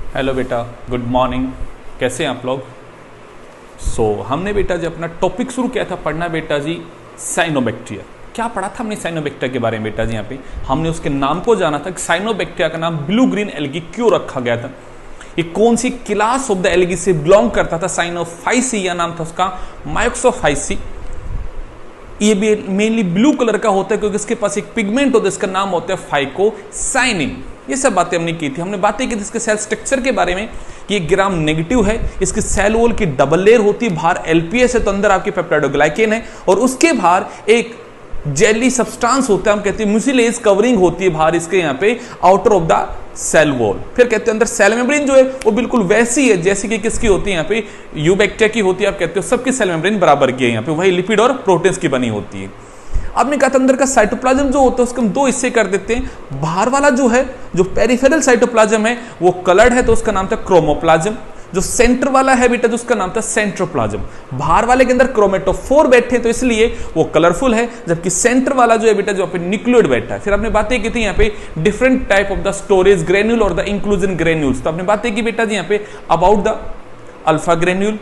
Hello बेटा, good morning. कैसे हैं आप लोग? हमने बेटा जी अपना टॉपिक शुरू किया था पढ़ना बेटा जी साइनोबैक्टीरिया। क्या पढ़ा था हमने साइनोबैक्टीरिया के बारे में बेटा जी? यहाँ पे हमने उसके नाम को जाना था कि साइनोबैक्टीरिया का नाम ब्लू ग्रीन एल्गी क्यों रखा गया था, ये कौन सी क्लास ऑफ द एल्गी से बिलोंग करता था। साइनोफाइसी या नाम था उसका मायोक्सोफाइसी। ये भी मेनली ब्लू कलर का होता है क्योंकि इसके पास एक पिगमेंट होता है, इसका नाम होता है फाइकोसाइनिन। ये सब बातें हमने की थी। हमने बातें की थी इसके सेल स्ट्रक्चर के बारे में कि ये ग्राम नेगेटिव है, इसकी सेल वॉल की डबल लेयर होती है, बाहर एलपीएस है तो अंदर आपके पेप्टाइडोग्लाइकेन है, और उसके बाहर एक जेली सब्सटेंस होता है, हम कहते हैं म्यूसिलेज कवरिंग होती है बाहर इसके यहाँ पे outer of the cell wall. फिर कहते हैं अंदर सेल मेम्ब्रेन जो है वो बिल्कुल वैसी है जैसी कि किसकी होती है, यहाँ पे यूबैक्टीरिया की होती है। आप कहते हो सबकी सेल मेम्ब्रेन बराबर की है, यहाँ पे वही लिपिड और प्रोटीन्स की बनी होती है। आपने कहा था अंदर का साइटोप्लाज्म जो होता है उसको हम दो हिस्से कर देते हैं। बाहर वाला जो है, जो पेरिफेरल साइटोप्लाज्म है वो कलर्ड है तो उसका नाम था क्रोमोप्लाज्म। जो सेंटर वाला है बेटा जो उसका नाम था सेंट्रोप्लाज्म। बाहर वाले के अंदर क्रोमेटोफोर बैठे तो इसलिए वो कलरफुल है, जबकि सेंटर वाला जो है बेटा जो पे न्यूक्लियोइड बैठा है। फिर आपने बातें की थी यहाँ पे different type of the storage granule और द इंक्लूजन ग्रेन्यूल्स। तो आपने बातें की बेटा जी यहाँ पे about the alpha granule,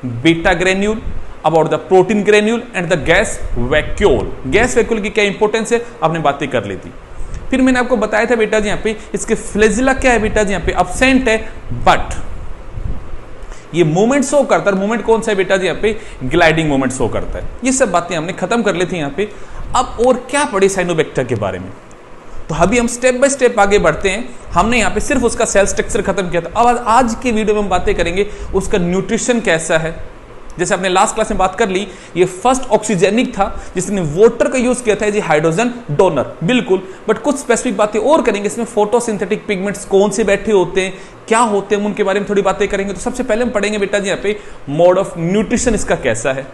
beta granule, about the protein granule and the gas vacuole. Gas vacuole की क्या इंपॉर्टेंस है आपने बातें कर ली थी। फिर मैंने आपको बताया था बेटा जी यहाँ पे इसके फ्लैजिला क्या है बेटा जी यहाँ पे अब्सेंट है, बट ये मूवमेंट शो करता है। मूवमेंट कौन सा है बेटा जी यहाँ पे? ग्लाइडिंग मूवमेंट शो करता है। ये सब बातें हमने खत्म कर ली थी यहाँ पे। अब और क्या पढ़ी साइनोबैक्टीरिया के बारे में, तो अभी हम स्टेप बाय स्टेप आगे बढ़ते हैं। हमने यहाँ पे सिर्फ उसका सेल स्ट्रक्चर खत्म किया था। अब आज की वीडियो में हम बातें करेंगे उसका न्यूट्रिशन कैसा है। जैसे आपने लास्ट क्लास में बात कर ली, ये फर्स्ट ऑक्सीजेनिक था जिसने वाटर का यूज किया था एज ए हाइड्रोजन डोनर, बिल्कुल। बट कुछ स्पेसिफिक बातें और करेंगे इसमें। फोटोसिंथेटिक पिगमेंट्स कौन से बैठे होते हैं, क्या होते हैं, उनके बारे में थोड़ी बातें करेंगे। तो सबसे पहले हम पढ़ेंगे बेटा जी यहाँ पे मोड ऑफ न्यूट्रिशन इसका कैसा है।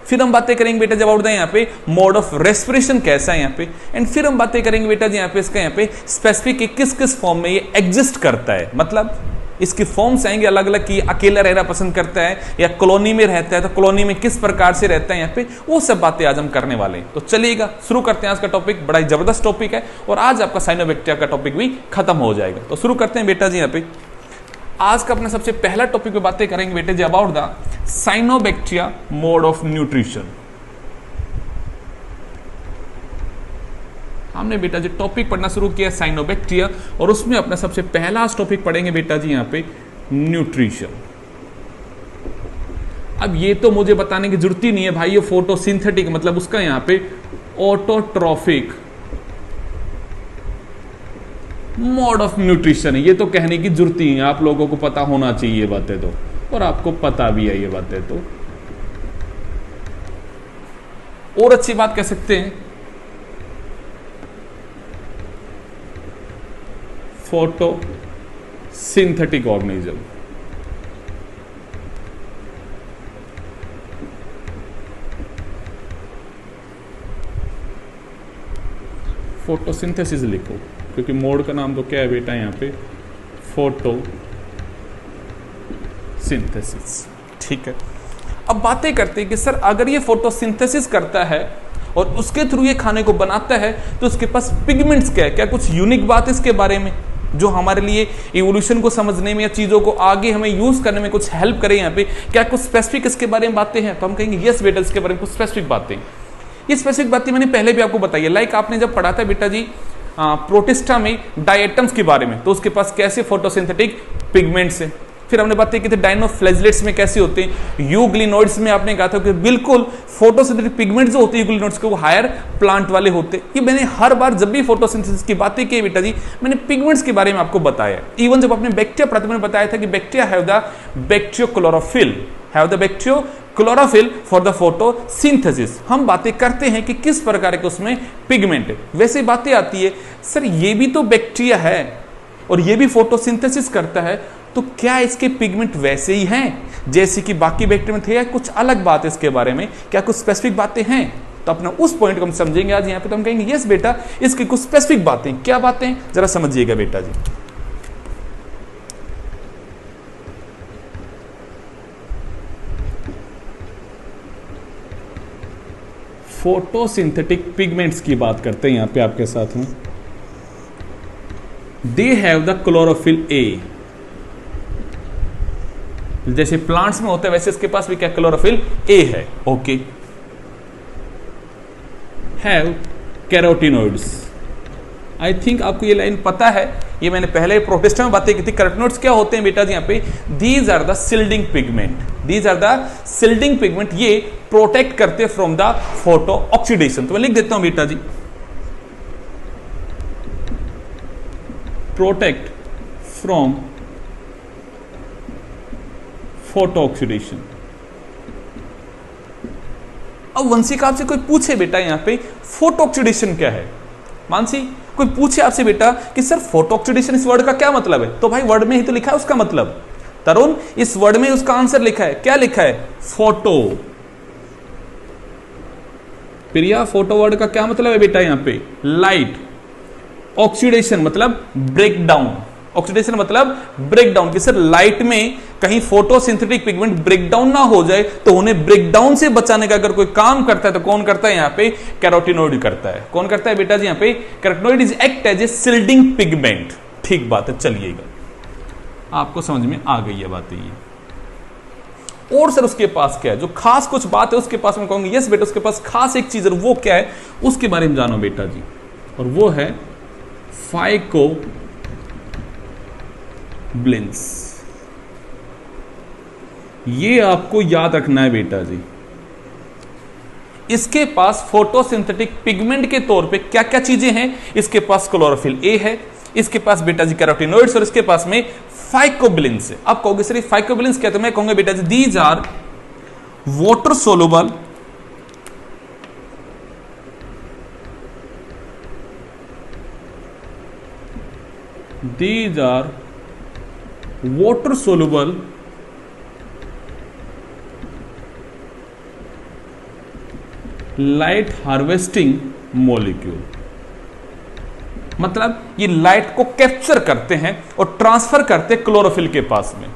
फिर हम बातें करेंगे बेटा जब आउट यहाँ पे मोड ऑफ रेस्पिरेशन कैसा है यहाँ पे। एंड फिर हम बातें करेंगे बेटा जी यहाँ पे इसका यहाँ पे स्पेसिफिक किस किस फॉर्म में ये एग्जिस्ट करता है, मतलब इसकी फॉर्म्स आएंगे अलग अलग कि अकेला रहना पसंद करता है या कॉलोनी में रहता है, तो कॉलोनी में किस प्रकार से रहता है यहाँ पे, वो सब बातें आज हम करने वाले हैं। तो चलिएगा शुरू करते हैं आज का टॉपिक। बड़ा ही जबरदस्त टॉपिक है और आज आपका साइनोबैक्टीरिया का टॉपिक भी खत्म हो जाएगा। तो शुरू करते हैं बेटा जी यहाँ पे। आज का अपना सबसे पहला टॉपिक पे बातें करेंगे बेटे जी about the cyanobacteria mode of nutrition. हमने बेटा जी टॉपिक पढ़ना शुरू किया साइनोबैक्टीरिया और उसमें अपना सबसे पहला टॉपिक पढ़ेंगे बेटा जी यहाँ पे न्यूट्रिशन। अब ये तो मुझे बताने की जरूरत ही नहीं है भाई, ये फोटोसिंथेटिक मतलब उसका यहाँ पे ऑटोट्रॉफिक मोड ऑफ न्यूट्रिशन है। ये तो कहने की जरूरत ही है, आप लोगों को पता होना चाहिए ये बातें तो, और आपको पता भी है ये बातें तो। और अच्छी बात कह सकते हैं फोटोसिंथेटिक ऑर्गेनिज्म। फोटोसिंथेसिस लिखो क्योंकि मोड का नाम तो क्या है बेटा यहाँ पे, फोटोसिंथेसिस। ठीक है, अब बातें करते हैं कि सर अगर ये फोटोसिंथेसिस करता है और उसके थ्रू ये खाने को बनाता है तो उसके पास पिगमेंट्स क्या है, क्या कुछ यूनिक बात इसके बारे में जो हमारे लिए इवोल्यूशन को समझने में या चीजों को आगे हमें यूज करने में कुछ हेल्प करे। यहाँ पे क्या कुछ स्पेसिफिक इसके बारे में बातें हैं, तो हम कहेंगे यस बेटा इसके बारे में कुछ स्पेसिफिक बातें। ये स्पेसिफिक बातें मैंने पहले भी आपको बताई है। लाइक आपने जब पढ़ा था बेटा जी प्रोटिस्टा में डायटम्स के बारे में, तो उसके पास कैसे फोटोसिंथेटिक पिगमेंट्स है। फिर हमने बातें की थी डायनोफ्लैजिलेट्स में कैसे होते हैं। यूग्लिनोइड्स में आपने कहा था कि बिल्कुल फोटोसिंथेटिक पिगमेंट जो होते हैं यूग्लिनोइड्स के वो हायर प्लांट वाले होते हैं। ये मैंने हर बार जब भी फोटोसिंथेसिस की बातें की बेटा जी मैंने पिगमेंट्स के बारे में आपको बताया। इवन जब आपने बैक्टीरिया पढ़ा था मैंने बताया था कि bacteria have the bacteriochlorophyll for the photosynthesis. हम बातें करते हैं कि किस प्रकार के उसमें पिगमेंट है। वैसे बातें आती है सर ये भी तो बैक्टीरिया है और ये भी फोटोसिंथेसिस करता है, तो क्या इसके पिगमेंट वैसे ही हैं जैसे कि बाकी बैक्टीरिया में थे या कुछ अलग बात है इसके बारे में, क्या कुछ स्पेसिफिक बातें हैं? तो अपना उस पॉइंट को हम समझेंगे आज यहाँ पे। तो हम कहेंगे यस बेटा इसकी कुछ स्पेसिफिक बातें, क्या बातें जरा समझिएगा बेटा जी। फोटोसिंथेटिक पिगमेंट्स की बात करते हैं यहाँ पे आपके साथ में। They have the chlorophyll A जैसे प्लांट्स में होता है वैसे इसके पास भी क्या क्लोरोफिल ए है। Okay, have carotenoids. I think आपको ये लाइन पता है, ये मैंने पहले प्रोटेस्ट में बातें की थी। कैरोटिनोइड्स क्या होते हैं बेटा जी यहाँ पे, these are the shielding pigment, these are the shielding pigment, ये प्रोटेक्ट करते फ्रॉम द फोटो ऑक्सीडेशन। तो मैं लिख देता हूं बेटा जी, प्रोटेक्ट फ्रॉम फोटो ऑक्सीडेशन। अब वंशिक आपसे कोई पूछे बेटा यहां पे फोटो ऑक्सीडेशन क्या है, मानसी कोई पूछे आपसे बेटा कि सर फोटो ऑक्सीडेशन इस वर्ड का क्या मतलब है, तो भाई वर्ड में ही तो लिखा है उसका मतलब। तरुण इस वर्ड में उसका आंसर लिखा है, क्या लिखा है, फोटो। प्रिया फोटो वर्ड का क्या मतलब है बेटा यहां पे, लाइट। ऑक्सीडेशन मतलब ब्रेक डाउन, ऑक्सीडेशन मतलब ब्रेक डाउन, कि सर लाइट में कहीं फोटोसिंथेटिक पिगमेंट ब्रेक डाउन ना हो जाए, तो उन्हें ब्रेक डाउन से बचाने का अगर कोई काम करता है तो कौन करता है, यहां पे कैरोटिनोइड करता है। कौन करता है बेटा जी यहां पे, carotenoid is act as a shielding pigment. ठीक बात है, चलिएगा आपको समझ में आ गई है बात ये। और सर उसके पास क्या है, जो खास कुछ बात है उसके पास, मैं कहूंगा यस बेटा उसके पास खास एक चीज है, वो क्या है उसके बारे में जानो बेटा जी, और वो है फाइकोब्लिन्स। ये आपको याद रखना है बेटा जी। इसके पास फोटोसिंथेटिक पिगमेंट के तौर पे क्या क्या चीजें हैं, इसके पास क्लोरोफिल ए है, इसके पास बेटा जी कैरोटिनोइड्स, और इसके पास में फाइकोब्लिन्स है। आप कहोगे सर फाइकोब्लिन्स क्या, तो मैं कहूंगा बेटा जी these are water soluble these are water soluble light harvesting molecule. मतलब ये लाइट को कैप्चर करते हैं और ट्रांसफर करते हैं क्लोरोफिल के पास में।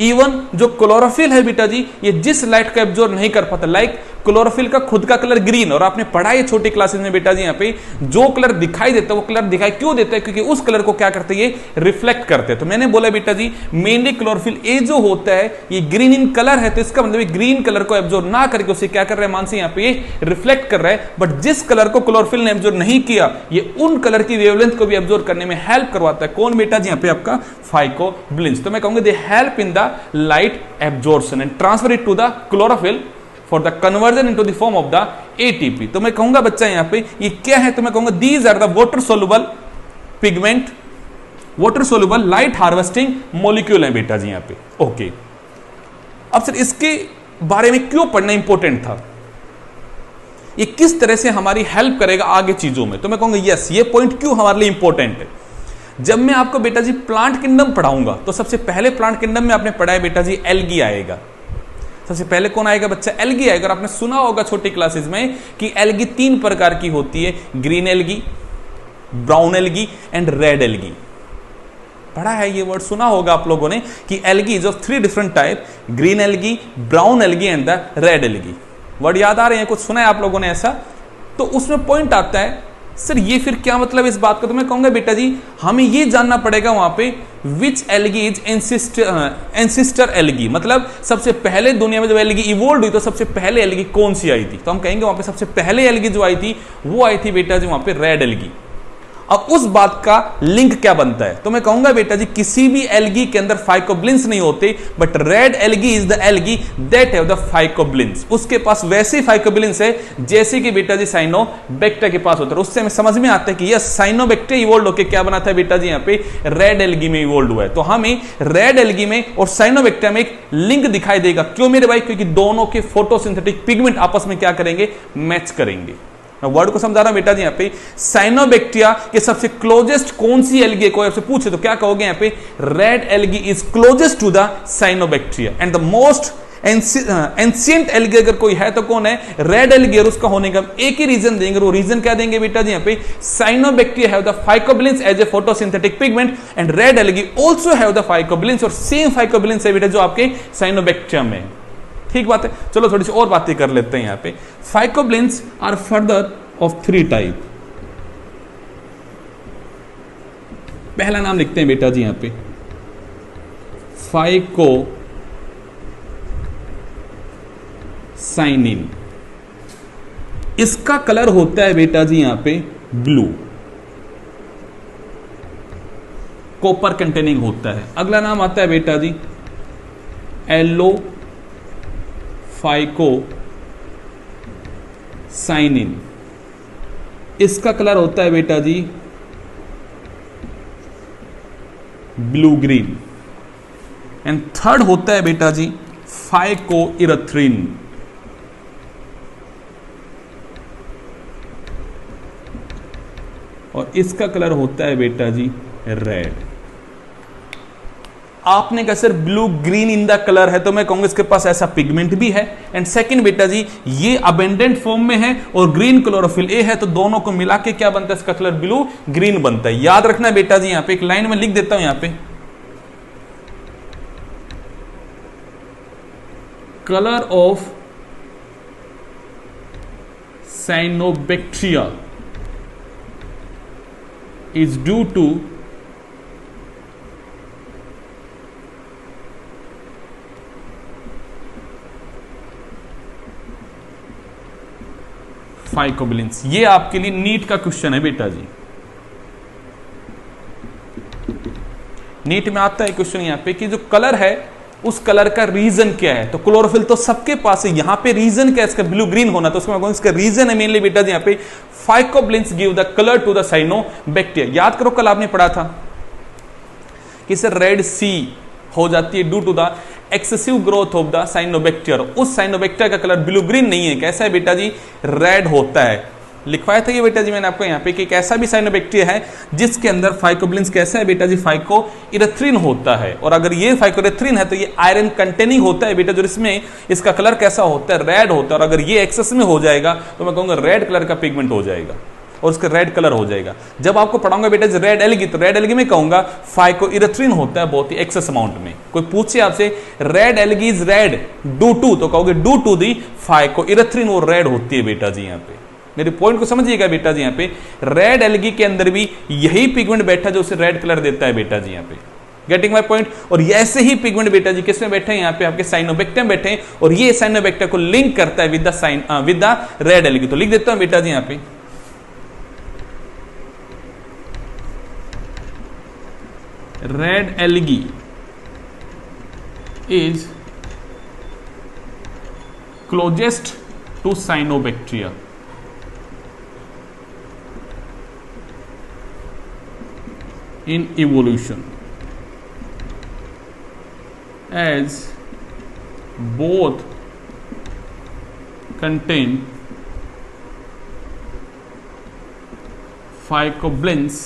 इवन जो क्लोरोफिल है बेटा जी, ये जिस लाइट को एब्जॉर्ब नहीं कर पाता, लाइक क्लोरोफिल का खुद का कलर ग्रीन, और आपने पढ़ा है छोटी क्लासेस में बेटा जी यहाँ पे जो कलर दिखाई देता है वो कलर दिखाई क्यों देता है, क्योंकि उस कलर को क्या करते हैं, ये रिफ्लेक्ट करते हैं। तो मैंने बोला बेटा जी मेनली क्लोरोफिल ए जो होता है ये ग्रीन इन कलर है, तो इसका मतलब ग्रीन कलर को एब्जॉर्ब ना करके उसे क्या कर रहा है मानसी यहाँ पे ये रिफ्लेक्ट कर रहा है। बट जिस कलर को क्लोरोफिल ने एब्जॉर्ब नहीं किया, ये उन कलर की वेवलेंथ को भी एब्जॉर्ब करने में हेल्प करवाता है। कौन बेटा जी यहाँ पे आपका फाइकोब्लिन्स। तो मैं कहूंगा they help in the light absorption and transfer it to the chlorophyll for the conversion into the form of the ATP. तो मैं कहूंगा बच्चा यहां पे ये क्या है, तो मैं कहूंगा these are the water soluble pigment, water soluble light harvesting molecule है बेटा जी यहां पे। ओके, अब सर इसके बारे में क्यों पढ़ना इंपॉर्टेंट था, ये किस तरह से हमारी हेल्प करेगा आगे चीजों में, तो मैं कहूंगा यस ये पॉइंट क्यों हमारे लिए इंपॉर्टेंट है। जब मैं आपको बेटा जी प्लांट किंगडम पढ़ाऊंगा तो सबसे पहले प्लांट किंगडम में आपने पढ़ा है बेटा जी एल्गी आएगा। सबसे पहले कौन आएगा बच्चा, एल्गी आएगा। और आपने सुना होगा छोटी क्लासेस में कि एल्गी 3 प्रकार की होती है, green algae, brown algae and red algae. पढ़ा है ये वर्ड, सुना होगा आप लोगों ने कि algae is of 3 different type, green algae, brown algae and the red algae. Word याद आ रहे हैं, कुछ सुना है आप लोगों ने ऐसा। तो उसमें पॉइंट आता है सर ये फिर क्या मतलब इस बात का, तो मैं कहूंगा बेटा जी हमें ये जानना पड़ेगा वहां पे विच एल्गी इज एंसिस्टर एल्गी, मतलब सबसे पहले दुनिया में जब एल्गी इवोल्व हुई तो सबसे पहले एल्गी कौन सी आई थी, तो हम कहेंगे वहां पे सबसे पहले एल्गी जो आई थी वो आई थी बेटा जी वहां पे रेड एल्गी। अब उस बात का लिंक क्या बनता है, तो मैं कहूंगा बेटा जी किसी भी एल्गी के अंदर फाइकोब्लिन्स नहीं होते, but red algae is the algae that have the phycobilins. उसके पास वैसे फाइकोब्लिन्स है जैसे कि बेटा जी साइनोबैक्टीरिया के पास होता है। उससे हमें समझ में आता है कि यस साइनोबैक्टीरिया इवोल्व होकर क्या बना था बेटा जी यहाँ पे रेड एल्गी में इवोल्व हुआ है। तो हमें रेड एल्गी में और साइनोबैक्टीरिया में एक लिंक दिखाई देगा। क्यों मेरे भाई, क्योंकि दोनों के फोटोसिंथेटिक पिगमेंट आपस में क्या करेंगे, मैच करेंगे। मैं वर्ड को समझा रहा हूं बेटा जी यहाँ पे साइनोबैक्टीरिया के सबसे क्लोजेस्ट कौन सी एल्गी, कोई आपसे पूछे तो क्या कहोगे यहाँ पे red algae is closest to the cyanobacteria and the most ancient algae अगर कोई है तो कौन है, रेड एल्गी। और उसका होने का एक ही रीजन देंगे, वो रीजन क्या देंगे बेटा जी यहाँ पे cyanobacteria have the phycobilins as a photosynthetic pigment and red algae also have the phycobilins, और सेम फाइकोब्लिन्स है बेटा जो आपके साइनोबैक्टीरिया में। ठीक बात है, चलो थोड़ी सी और बातें कर लेते हैं यहाँ पे। फाइकोब्लिन्स आर फर्दर ऑफ 3 टाइप। पहला नाम लिखते हैं बेटा जी यहाँ पे फाइकोब्लिन साइनिन। इसका कलर होता है बेटा जी यहां पे ब्लू, कॉपर कंटेनिंग होता है। अगला नाम आता है बेटा जी एलो फाइको साइनिन। इसका कलर होता है बेटा जी ब्लू ग्रीन। एंड थर्ड होता है बेटा जी फाइको इरेथ्रिन। और इसका कलर होता है बेटा जी रेड। आपने कहा sir blue green in the colour है, तो मैं कहूंगा इसके पास ऐसा पिगमेंट भी है। एंड सेकंड बेटा जी ये अबेंडेंट फॉर्म में है और ग्रीन क्लोरोफिल ए है, तो दोनों को मिला के क्या बनता है, इसका कलर ब्लू ग्रीन बनता है। याद रखना बेटा जी, यहां पे एक लाइन में लिख देता हूं, यहां पे colour of cyanobacteria is due to phycobilins. ये आपके लिए नीट का क्वेश्चन है बेटा जी। नीट में आता है क्वेश्चन यहां पे कि जो कलर है उस कलर का रीजन क्या है। तो क्लोरोफिल तो सबके पास है, यहां पे रीजन क्या है इसका ब्लू ग्रीन होना, तो उसमें इसका रीजन है मेनली बेटा जी यहां पे phycobilins give the colour to the cyanobacteria. याद करो कल आपने पढ़ा था कि सर रेड सी हो जाती है due to the excessive growth of the cyanobacteria. उस साइनोबैक्टीरिया का कलर ब्लू ग्रीन नहीं है, कैसा है बेटा जी, रेड होता है। लिखवाया था ये बेटा जी मैंने आपको यहाँ पे कि एक ऐसा भी साइनोबैक्टीरिया है जिसके अंदर फाइकोबिलिन्स कैसा है बेटा जी, फाइको इरेथ्रिन होता है। और अगर ये फाइको इरेथ्रिन है तो ये आयरन कंटेनिंग होता है बेटा, जो इसमें इसका कलर कैसा होता है, रेड होता है। और अगर ये एक्सेस में हो जाएगा तो मैं कहूंगा रेड कलर का पिगमेंट हो जाएगा और उसका रेड कलर हो जाएगा। जब आपको पढ़ाऊंगा बेटा रेड एल्गी, तो रेड एल्गी में कहूंगा फाइको इरेथ्रिन होता है बहुत ही एक्सेस अमाउंट में। कोई पूछे आपसे red algae is red due to, तो कहोगे due to the phycoerythrin, वो रेड होती है बेटा जी। यहाँ पे मेरे पॉइंट को समझिएगा बेटा जी, यहाँ पे रेड एल्गी के अंदर भी यही पिगमेंट बैठा जो उसे रेड कलर देता है बेटा जी। यहाँ पे गेटिंग माय पॉइंट। और ऐसे ही पिगमेंट बेटा जी किसमें बैठे हैं, यहाँ पे आपके साइनोबैक्टीरिया में बैठे हैं, और ये साइनोबैक्टीरिया को लिंक करता है विद द रेड एल्गी। तो लिख देता हूं बेटा जी यहाँ पे red algae is closest to cyanobacteria in evolution, as both contain phycobilins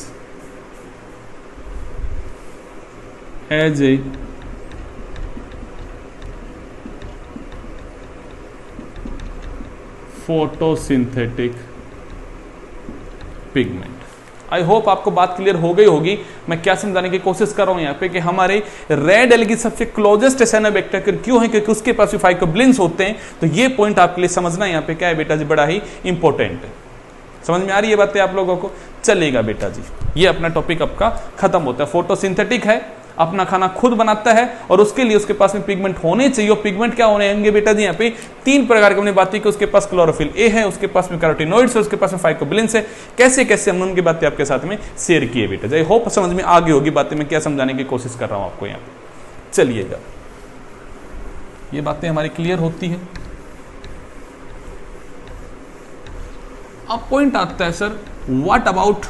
as a photosynthetic pigment. I hope आपको बात क्लियर हो गई होगी। मैं क्या समझाने की कोशिश कर रहा हूं यहाँ पे कि हमारे रेड एल्गी सबसे क्लोजेस्ट साइनोबैक्टीरिया क्यों है, क्योंकि उसके पास भी फाइकोबिलिन्स होते हैं। तो ये पॉइंट आपके लिए समझना यहाँ पे क्या है बेटा जी, बड़ा ही इंपॉर्टेंट है। समझ में आ रही है बातें आप लोगों को? चलेगा बेटा जी, ये अपना टॉपिक आपका खत्म होता है। फोटोसिंथेटिक है, अपना खाना खुद बनाता है और उसके लिए उसके पास में पिगमेंट होने चाहिए। और पिगमेंट क्या होने होंगे बेटा जी, यहाँ पे तीन प्रकार की हमने बात की कि उसके पास क्लोरोफिल ए है, उसके पास में कैरोटीनॉइड्स है, उसके पास में फाइकोबिलिन्स है। कैसे कैसे हमने उनकी बातें आपके साथ में शेयर की है बेटा जी। आई होप समझ में आगे होगी बातें, मैं क्या समझाने की कोशिश कर रहा हूं आपको यहाँ पे। चलिएगा, ये बातें हमारी क्लियर होती है। अब पॉइंट आता है sir, what about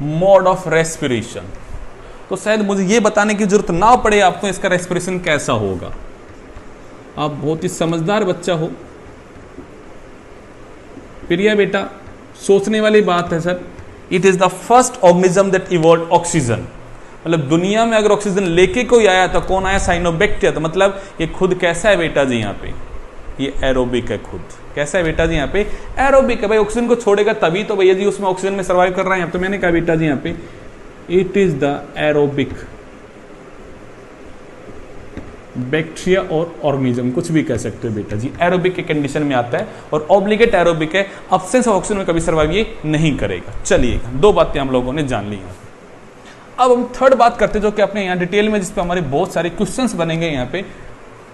mode of respiration. तो शायद मुझे ये बताने की जरूरत ना पड़े आपको इसका रेस्पिरेशन कैसा होगा। आप बहुत ही समझदार बच्चा हो प्रिया बेटा, सोचने वाली बात है sir. It is the first organism that evolved oxygen. मतलब दुनिया में अगर ऑक्सीजन लेके कोई आया तो कौन आया, साइनोबैक्टीरिया। तो मतलब ये खुद कैसा है बेटा जी, यहाँ पे ये एरोबिक है। खुद कैसा है बेटा जी, यहाँ पे एरोबिक है। भाई ऑक्सीजन को छोड़ेगा तभी तो भैया जी उसमें ऑक्सीजन में सर्वाइव कर रहा है। तो मैंने कहा बेटा जी यहाँ पे it is the aerobic bacteria और ऑर्गेनिज्म, कुछ भी कह सकते हो बेटा जी, एरोबिक के कंडीशन में आता है और ऑब्लिगेट एरोबिक है। एब्सेंस ऑफ ऑक्सीजन में कभी सर्वाइव ये नहीं करेगा। चलिएगा, दो बातें हम लोगों ने जान ली हैं। अब हम थर्ड बात करते हैं जो कि अपने यहाँ डिटेल में, जिस पे हमारे बहुत सारे क्वेश्चंस बनेंगे यहाँ पे,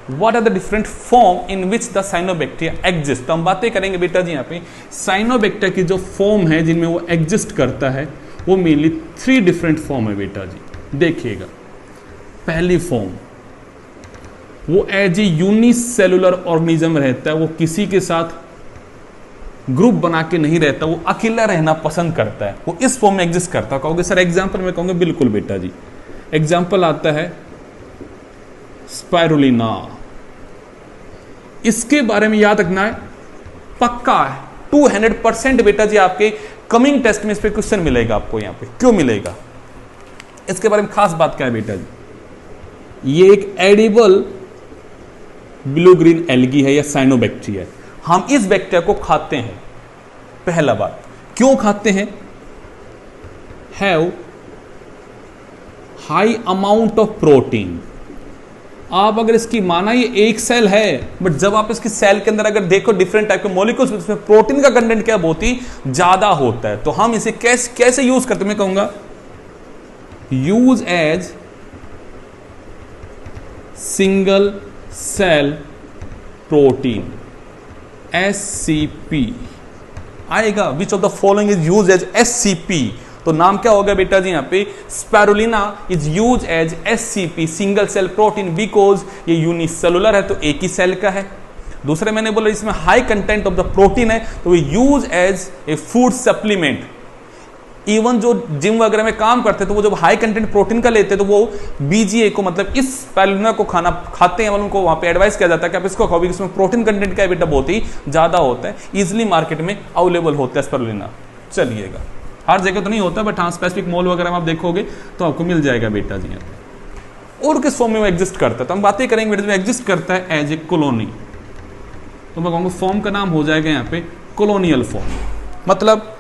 what are the different form in which the cyanobacteria exist. तो हम बातें करेंगे बेटा जी यहाँ पे साइनोबैक्टीरिया की जो फॉर्म है जिनमें वो एग्जिस्ट करता है, वो मेनली 3 डिफरेंट फॉर्म है बेटा जी। देखिएगा, पहली फॉर्म वो एज ए यूनिसेलुलर ऑर्गेनिज्म रहता है, वो किसी के साथ ग्रुप बना के नहीं रहता, वो अकेला रहना पसंद करता है, वो इस फॉर्म में एग्जिस्ट करता है। कहोगे सर एग्जाम्पल, में कहूंगा बिल्कुल बेटा जी। एग्जाम्पल आता है स्पाइरुलिना, इसके बारे में याद रखना है, पक्का है 200% बेटा जी आपके कमिंग टेस्ट में इस पे क्वेश्चन मिलेगा आपको। यहां पे क्यों मिलेगा, इसके बारे में खास बात क्या है बेटा जी, ये एक एडिबल ब्लू ग्रीन एल्गी है या साइनोबैक्टीरिया है। हम इस बैक्टीरिया को खाते हैं। पहला बात, क्यों खाते हैं, have high amount of protein. आप अगर इसकी माना ये एक सेल है, बट जब आप इसकी सेल के अंदर अगर देखो डिफरेंट टाइप के मॉलिक्यूल्स, उसमें प्रोटीन का कंटेंट क्या बहुत ही ज्यादा होता है। तो हम इसे कैसे यूज करते हैं, मैं कहूंगा use as single cell protein, SCP आएगा। Which of the following is use as SCP। तो नाम क्या होगा बेटा जी यहाँ पे, spirulina is use as SCP single cell protein, because ये यूनिसेलुलर है तो एक ही सेल का है। दूसरे मैंने बोला इसमें high content of the protein है, तो ये use as a food supplement. Even जो जिम वगैरह में काम करते हैं तो वो जब हाई कंटेंट प्रोटीन का लेते हैं तो वो BGA को, मतलब इस स्पाइरुलिना को खाना खाते हैं, उनको वहां पे एडवाइस किया जाता है कि आप इसको खाओ, इसमें प्रोटीन कंटेंट का बेटा बहुत ही ज्यादा होता है, इजिली मार्केट में अवेलेबल होता है स्पाइरुलिना। चलिएगा, हर जगह तो नहीं होता, बट हाँ स्पेसिफिक मॉल वगैरह में आप देखोगे तो आपको मिल जाएगा बेटा जी। और किस फॉर्म में वो एग्जिस्ट करता है, तो हम बातें करेंगे बेटा, एग्जिस्ट करता है एज ए कॉलोनी। तो मैं कहूँगा फॉर्म का नाम हो जाएगा यहाँ पे कॉलोनियल फॉर्म, मतलब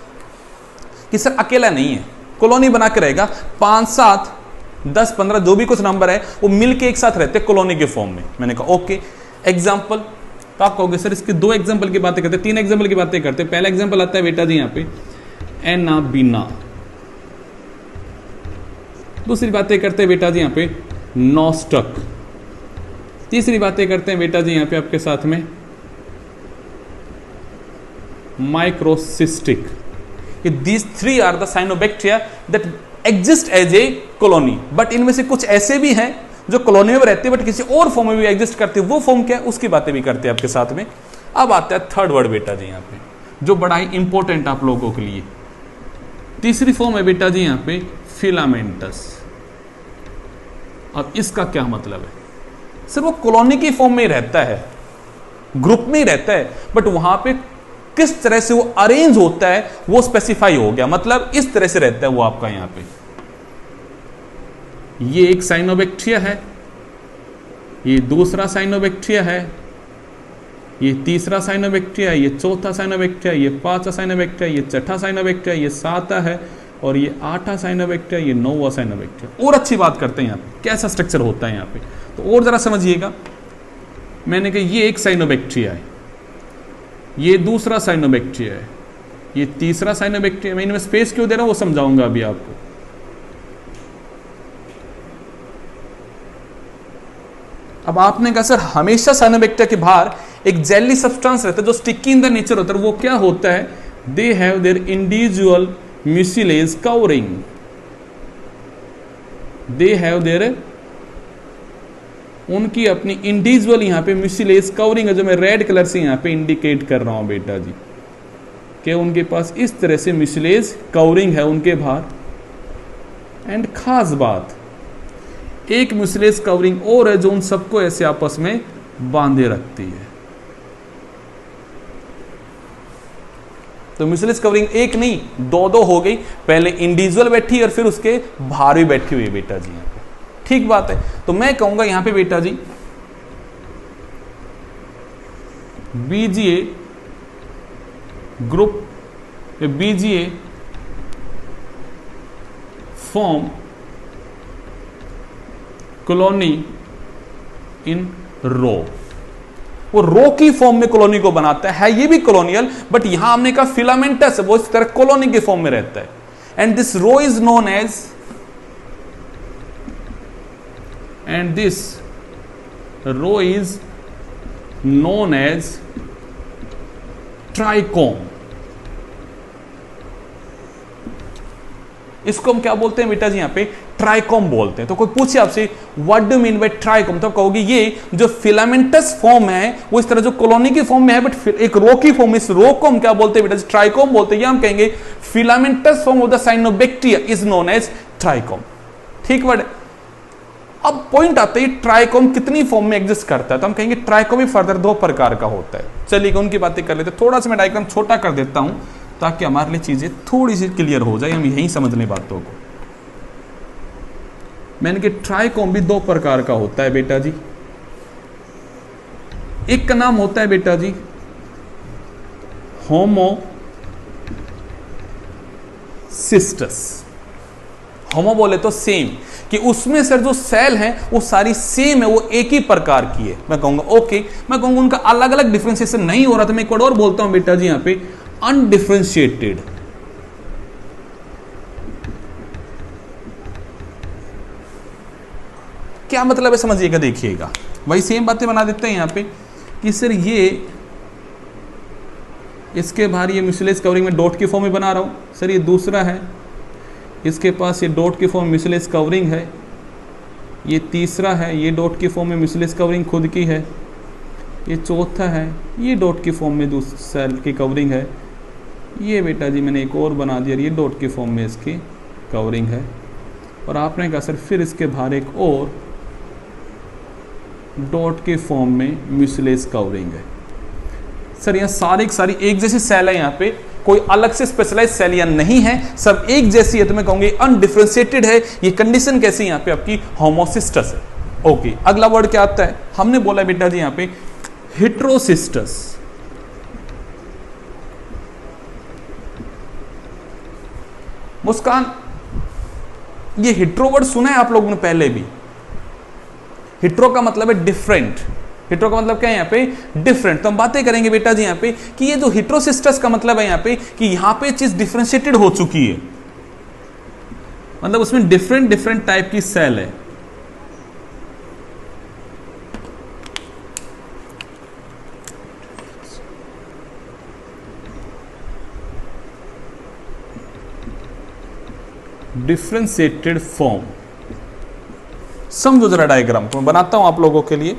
कि सर अकेला नहीं है, कॉलोनी बना के रहेगा, 5, 7, 10, 15 जो भी कुछ नंबर है वो मिलके एक साथ रहते हैं कॉलोनी के फॉर्म में। मैंने कहा ओके। एग्जाम्पल, तो आप कहोगे सर इसके 2 एग्जाम्पल की बातें करते हैं, 3 एग्जाम्पल की बातें करते हैं। पहला एग्जाम्पल आता है बेटा जी यहाँ पे एनाबीना, दूसरी बातें करते हैं बेटा जी यहाँ पे नॉस्टक, तीसरी बातें करते हैं बेटा जी यहाँ पे आपके साथ में माइक्रोसिस्टिक। These 3 are the cyanobacteria that exist as a colony, but इनमें से कुछ ऐसे भी हैं जो कॉलोनी में रहते हैं बट किसी और फॉर्म में भी एग्जिस्ट करते हैं। वो फॉर्म क्या है उसकी बातें भी करते हैं आपके साथ में। अब आता है थर्ड वर्ड बेटा जी यहाँ पे, जो बड़ा ही इंपॉर्टेंट आप लोगों के लिए। तीसरी फॉर्म है बेटा जी यहाँ पे फिलामेंटस। अब इसका क्या मतलब है, सिर्फ वो कॉलोनी की फॉर्म में ही रहता है, ग्रुप में ही रहता है, बट वहां पे किस तरह से वो अरेंज होता है वो स्पेसिफाई हो गया, मतलब इस तरह से रहता है वो आपका यहां पे। ये एक साइनोबैक्टीरिया है, ये दूसरा साइनोबैक्टीरिया है, ये तीसरा साइनोबैक्टीरिया, ये चौथा साइनोबैक्टीरिया, ये 5वां साइनोबैक्टीरिया, ये 6ठा साइनोबैक्टीरिया, ये 7वां है, और ये 8वां साइनोबैक्टीरिया, ये 9वां साइनोबैक्टीरिया। और अच्छी बात करते हैं यहाँ पे कैसा स्ट्रक्चर होता है यहाँ पे, तो और जरा समझिएगा। मैंने कहा ये एक साइनोबैक्टीरिया है, ये दूसरा साइनोबैक्टीरिया है, ये तीसरा साइनोबैक्टीरिया। मैं इनमें स्पेस क्यों दे रहा हूं वो समझाऊंगा अभी आपको। अब आपने कहा सर हमेशा साइनोबैक्टीरिया के बाहर एक जेली सब्सटेंस रहता है जो स्टिकी इन द नेचर होता है, वो क्या होता है, they have their individual mucilage covering, they have their, उनकी अपनी इंडिविजुअल यहाँ पे म्यूसिलेज कवरिंग है, जो मैं रेड कलर से यहाँ पे इंडिकेट कर रहा हूं बेटा जी, कि उनके पास इस तरह से म्यूसिलेज कवरिंग है उनके बाहर। एंड खास बात, एक म्यूसिलेज कवरिंग और है जो उन सबको ऐसे आपस में बांधे रखती है। तो म्यूसिलेज कवरिंग एक नहीं 2 हो गई, पहले इंडिविजुअल बैठी और फिर उसके बाहर भी बैठी हुई बेटा जी यहाँ पे। ठीक बात है। तो मैं कहूंगा यहां पे बेटा जी BGA group, BGA form colony in row, वो रो की फॉर्म में कॉलोनी को बनाता है ये भी कॉलोनियल, बट यहां हमने कहा फिलामेंटस है, वो इस तरह कॉलोनी के फॉर्म में रहता है। And this row is known as, and this row is known as trichome. इसको हम क्या बोलते हैं बेटा जी? यहां पे ट्राइकोम बोलते हैं। तो कोई पूछे आपसे what do mean by trichome, तो कहोगे ये जो फिलामेंटस फॉर्म है वो इस तरह जो कॉलोनी की फॉर्म में है, बट एक रो की फॉर्म, इस रो को हम क्या बोलते हैं बेटा जी? ट्राइकोम बोलते हैं। या हम कहेंगे filamentous form of the cyanobacteria is known as trichome. ठीक वर्ड। अब पॉइंट आता है ट्राइकोम कितनी फॉर्म में एग्जिस्ट करता है, तो हम कहेंगे ट्राइकोम भी फर्दर दो प्रकार का होता है। चलिए उनकी बातें कर लेते हैं। थोड़ा सा मैं डायग्राम छोटा कर देता हूं ताकि हमारे लिए चीजें थोड़ी सी क्लियर हो जाए, हम यहीं समझ लें बातों को। मैंने कि ट्राइकोम भी दो प्रकार का होता है बेटा जी। एक का नाम होता है बेटा जी होमोसिस्टस। होमो बोले तो सेम, कि उसमें सर जो सेल हैं वो सारी सेम है, वो एक ही प्रकार की है। मैं कहूंगा ओके, मैं कहूंगा उनका अलग अलग डिफरेंशिएशन नहीं हो रहा, तो मैं एक और बोलता हूं बेटा जी यहां पे अनडिफरेंशिएटेड। क्या मतलब है समझिएगा, देखिएगा। वही सेम बातें बना देते हैं यहां पे कि सर ये इसके बाहर ये म्यूसिलेज कवरिंग में डॉट की फॉर्म में बना रहा हूं। सर ये दूसरा है, इसके पास ये डॉट की फॉर्म म्यूसिलेज कवरिंग है। ये तीसरा है, ये डॉट की फॉर्म में म्यूसिलेज कवरिंग खुद की है। ये चौथा है, ये डॉट की फॉर्म में दूसरी सेल की कवरिंग है। ये बेटा जी मैंने एक और बना दिया, ये डॉट की फॉर्म में इसकी कवरिंग है। और आपने कहा सर फिर इसके बाहर एक और डॉट के फॉर्म में म्यूसिलेज कवरिंग है। सर यहाँ सारी सारी एक जैसी सेल है, यहाँ पे कोई अलग से स्पेशलाइज सेल यहाँ नहीं है, सब एक जैसी है। तो मैं कहूंगी अनडिफरेंशिएटेड है। ये कंडीशन कैसी यहाँ पे आपकी? होमोसिस्टस है। ओके, अगला वर्ड क्या आता है? हमने बोला बेटा जी यहाँ पे हेटेरोसिस्टस। मुस्कान, ये हेट्रो वर्ड सुना है आप लोगों ने पहले भी? हेट्रो का मतलब है डिफरेंट। हेट्रो का मतलब क्या है यहाँ पे? डिफरेंट। तो हम बातें करेंगे बेटा जी यहाँ पे कि ये जो हेटेरोसिस्टस का मतलब है यहाँ पे कि यहाँ पे चीज डिफरेंशिएटेड हो चुकी है, मतलब उसमें डिफरेंट डिफरेंट टाइप की सेल है। Differentiated form. समझो जरा डायग्राम को मैं बनाता हूं आप लोगों के लिए।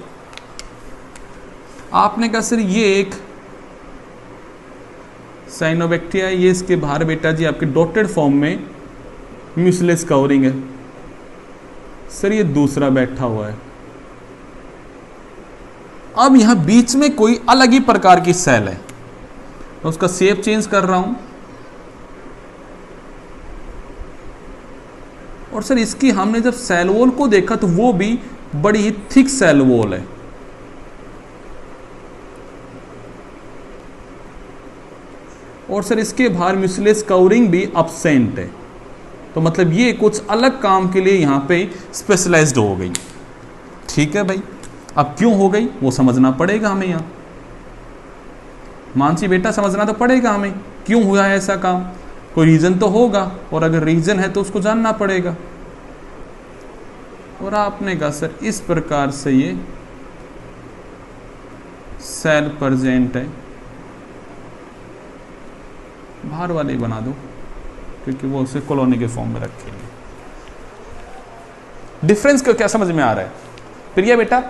आपने कहा सर ये एक साइनोबैक्टीरिया है, ये इसके बाहर बेटा जी आपके डॉटेड फॉर्म में म्यूसिलेज कवरिंग है। सर ये दूसरा बैठा हुआ है। अब यहां बीच में कोई अलग ही प्रकार की सेल है, मैं उसका शेप चेंज कर रहा हूं। और सर इसकी हमने जब सेल वॉल को देखा तो वो भी बड़ी ही थिक सेल वॉल है। और सर इसके बाहर म्यूसिलेज कवरिंग भी एब्सेंट है। तो मतलब ये कुछ अलग काम के लिए यहां पे स्पेशलाइज्ड हो गई। ठीक है भाई, अब क्यों हो गई वो समझना पड़ेगा हमें। यहां मानसी बेटा समझना तो पड़ेगा हमें, क्यों हुआ है ऐसा काम। कोई रीजन तो होगा, और अगर रीजन है तो उसको जानना पड़ेगा। और आपने कहा सर इस प्रकार से ये सेल प्रेजेंट है। बाहर वाले बना दो क्योंकि वो उसे कॉलोनी के फॉर्म में रखेंगे। डिफरेंस क्या समझ में आ रहा है प्रिया बेटा?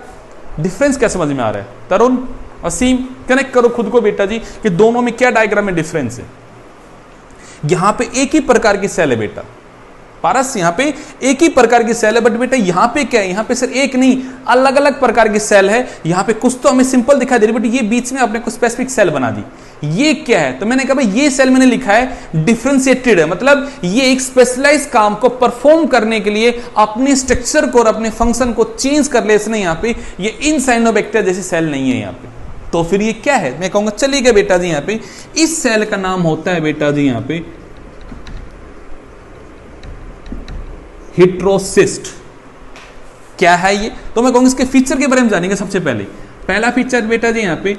डिफरेंस क्या समझ में आ रहा है? तरुण, असीम, कनेक्ट करो खुद को बेटा जी कि दोनों में क्या डायग्राम में डिफरेंस है। यहां पे एक ही प्रकार की सेल है बेटा, पारस यहां पे एक ही प्रकार की सेल है, बट बेटा यहां पे क्या है? यहां पे सर एक नहीं अलग अलग प्रकार की सेल है। यहां पे कुछ तो हमें सिंपल दिखाई दे रही, बट ये बीच में अपने को स्पेसिफिक सेल बना दी। ये क्या है? तो मैंने कहा भाई ये सेल मैंने लिखा है डिफरेंशिएटेड है, मतलब ये एक स्पेशलाइज काम को परफॉर्म करने के लिए अपने स्ट्रक्चर को और अपने फंक्शन को चेंज कर ले। इसने यहां पे ये इन साइनोबैक्टीरिया जैसी सेल नहीं है यहां पे। तो फिर ये क्या है? मैं कहूंगा चलिएगा बेटा जी यहां पे इस सेल का नाम होता है बेटा जी यहां पे हेटेरोसिस्ट। क्या है ये? तो मैं कहूंगा इसके फीचर के बारे में जानेंगे। सबसे पहले पहला फीचर बेटा जी यहां पे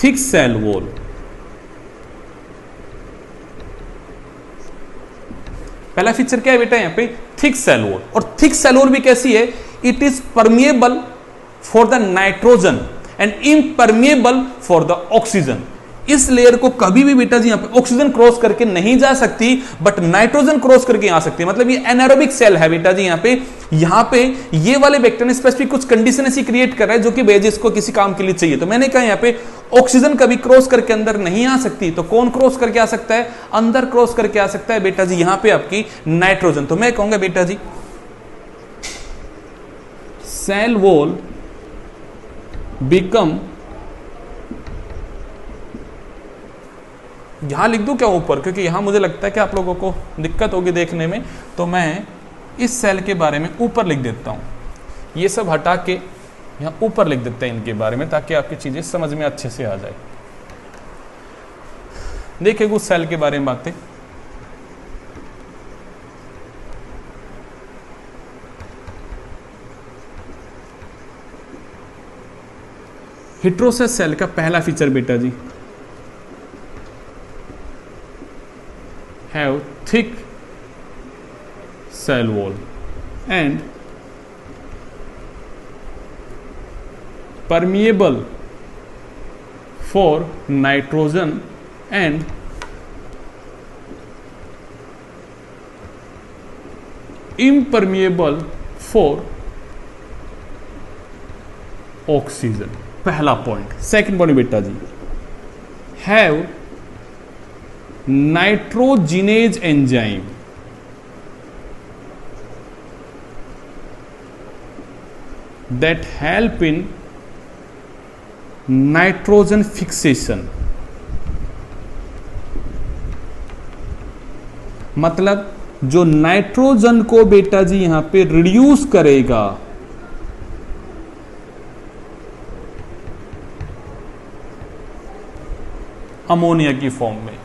थिक सेल वॉल। पहला फीचर क्या है बेटा यहां पे? Thick cell wall. और थिक सेल वॉल भी कैसी है? It is permeable for the nitrogen and impermeable for the oxygen. इस लेयर को कभी भी बेटा जी यहां पे ऑक्सीजन क्रॉस करके नहीं जा सकती, बट नाइट्रोजन क्रॉस करके आ सकती है। मतलब ये एनारोबिक सेल है बेटा जी यहां पे ये वाले बैक्टीरिया ने स्पेसिफिक कुछ कंडीशन ऐसी क्रिएट कर रहा है जो कि बेजिस को किसी काम के लिए चाहिए। तो मैंने कहा यहां पे ऑक्सीजन कभी क्रॉस करके अंदर नहीं आ सकती, तो कौन क्रॉस करके आ सकता है? अंदर क्रॉस करके आ सकता है बेटा जी यहां पे आपकी नाइट्रोजन। तो मैं कहूंगा बेटा जी सेल वॉल बिकम, यहां लिख दूं क्या ऊपर, क्योंकि यहां मुझे लगता है कि आप लोगों को दिक्कत होगी देखने में, तो मैं इस सेल के बारे में ऊपर लिख देता हूं। ये सब हटा के यहां ऊपर लिख देते हैं इनके बारे में, ताकि आपकी चीजें समझ में अच्छे से आ जाए। देखिए उस सेल के बारे में बातें, हेटेरोसिस सेल का पहला फीचर बेटा जी, have thick cell wall and permeable for nitrogen and impermeable for oxygen। पहला पॉइंट। सेकंड पॉइंट बेटा जी, have nitrogenase enzyme that help in nitrogen fixation। मतलब जो नाइट्रोजन को बेटा जी यहां पे रिड्यूस करेगा, अमोनिया की फॉर्म में।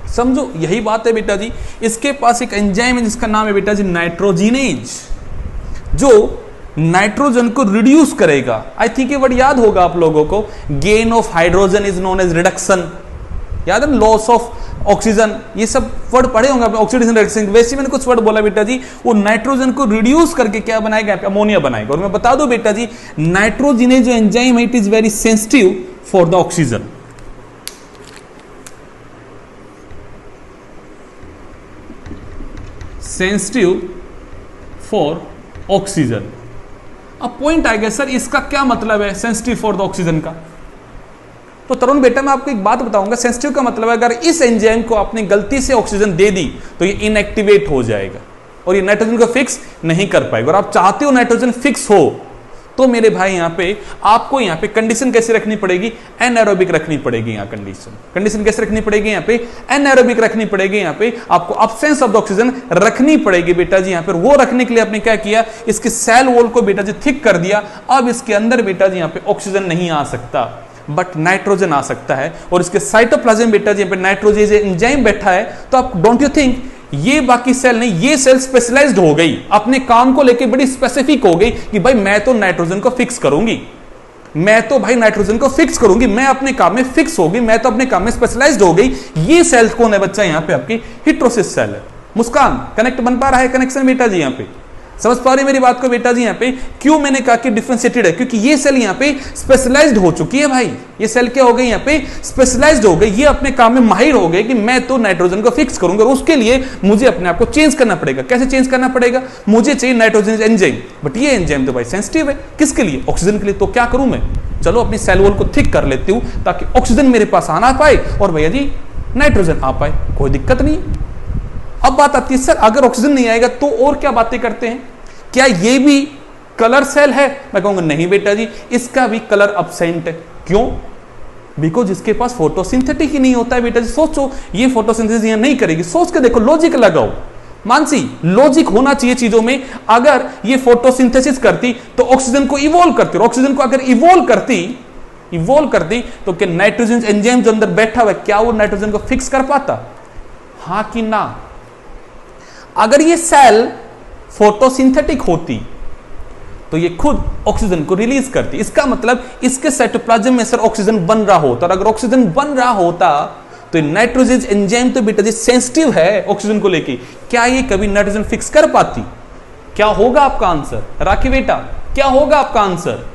समझो यही बात है बेटा जी। इसके पास एक एंजाइम है जिसका नाम है बेटा जी नाइट्रोजिनेज, जो नाइट्रोजन को रिड्यूस करेगा। आई थिंक ये वर्ड याद होगा आप लोगों को, gain of hydrogen is known as reduction, याद है, लॉस ऑफ ऑक्सीजन, ये सब वर्ड पढ़े होंगे आपने, ऑक्सीडेशन रिडक्शन। वैसे मैंने कुछ वर्ड बोला बेटा जी, वो नाइट्रोजन को रिड्यूस करके क्या बनाएगा? अमोनिया बनाएगा। और मैं बता दूं बेटा जी, नाइट्रोजिनेज जो एंजाइम है it is very sensitive for the oxygen. Sensitive for oxygen. अब पॉइंट आएगा सर इसका क्या मतलब है सेंसिटिव फॉर द ऑक्सीजन का? तो तरुण बेटा मैं आपको एक बात बताऊंगा, सेंसिटिव का मतलब है अगर इस एंजाइम को आपने गलती से ऑक्सीजन दे दी तो ये इनएक्टिवेट हो जाएगा और ये नाइट्रोजन को फिक्स नहीं कर पाएगा। और आप चाहते हो नाइट्रोजन फिक्स हो, तो मेरे भाई यहां पे आपको यहां पे कंडीशन कैसे रखनी पड़ेगी? एनारोबिक रखनी पड़ेगी। यहां कंडीशन कैसे रखनी पड़ेगी? यहां पे एनारोबिक रखनी पड़ेगी। यहां पे आपको अब्सेंस ऑफ द ऑक्सीजन रखनी पड़ेगी बेटा जी। यहां पर वो रखने के लिए आपने क्या किया? इसके सेल वॉल को बेटा जी थिक कर दिया। अब इसके अंदर बेटा जी यहां पे ऑक्सीजन नहीं आ सकता, बट नाइट्रोजन आ सकता है। और इसके साइटोप्लाज्म बेटा जी पे नाइट्रोजेज एंजाइम बैठा है। तो आप डोंट यू थिंक ये बाकी सेल नहीं, ये सेल स्पेशलाइज्ड हो गई, अपने काम को लेके बड़ी स्पेसिफिक हो गई कि भाई मैं तो नाइट्रोजन को फिक्स करूंगी, मैं तो भाई नाइट्रोजन को फिक्स करूंगी, मैं अपने काम में फिक्स होगी, मैं तो अपने काम में स्पेशलाइज्ड हो गई। ये सेल कौन है बच्चा? यहां पे आपकी हेटेरोसिस सेल है। मुस्कान कनेक्ट बन पा रहा है? कनेक्शन बेटा जी यहां पे समझ पा रहे मेरी बात को बेटा जी? यहां पे क्यों मैंने कहा कि डिफरेंशिएटेड है? क्योंकि ये सेल यहां पे स्पेशलाइज्ड हो चुकी है भाई। ये सेल क्या हो गई? यहां पे स्पेशलाइज्ड हो गई, ये अपने काम में माहिर हो गए कि मैं तो नाइट्रोजन को फिक्स करूंगा। और उसके लिए मुझे अपने आप को चेंज करना पड़ेगा। कैसे चेंज करना पड़ेगा? मुझे चाहिए नाइट्रोजन एंजाइम, बट ये एंजाइम तो भाई सेंसिटिव है। किसके लिए? ऑक्सीजन के लिए। तो क्या करूं मैं? चलो अपनी सेल वॉल को थिक कर लेती हूं ताकि ऑक्सीजन मेरे पास आना पाए और भैया जी नाइट्रोजन आ पाए, कोई दिक्कत नहीं। अब बात आती है सर अगर ऑक्सीजन नहीं आएगा तो और क्या बातें करते हैं? क्या ये भी कलर सेल है? मैं कहूंगा नहीं बेटा जी, इसका भी कलर अब्सेंट है। क्यों? बिकॉज इसके पास फोटोसिंथेटिक ही नहीं होता है बेटा जी। सोचो ये फोटोसिंथेसिस यहां नहीं करेगी, सोच के देखो, लॉजिक लगाओ। मानसी लॉजिक होना चाहिए चीजों में। अगर ये फोटोसिंथेसिस करती तो ऑक्सीजन को इवॉल्व करती, और ऑक्सीजन को अगर इवॉल्व करती तो क्या नाइट्रोजन एंजाइम जो अंदर बैठा हुआ है क्या वो नाइट्रोजन को फिक्स कर पाता? हां कि ना? अगर ये सेल फोटोसिंथेटिक होती तो ये खुद ऑक्सीजन को रिलीज करती। इसका मतलब इसके साइटोप्लाज्म में सर ऑक्सीजन बन रहा होता, और अगर ऑक्सीजन बन रहा होता तो नाइट्रोजन एंजाइम तो बेटा जी सेंसिटिव है ऑक्सीजन को लेके, क्या ये कभी नाइट्रोजन फिक्स कर पाती? क्या होगा आपका आंसर? राखी बेटा क्या होगा आपका आंसर?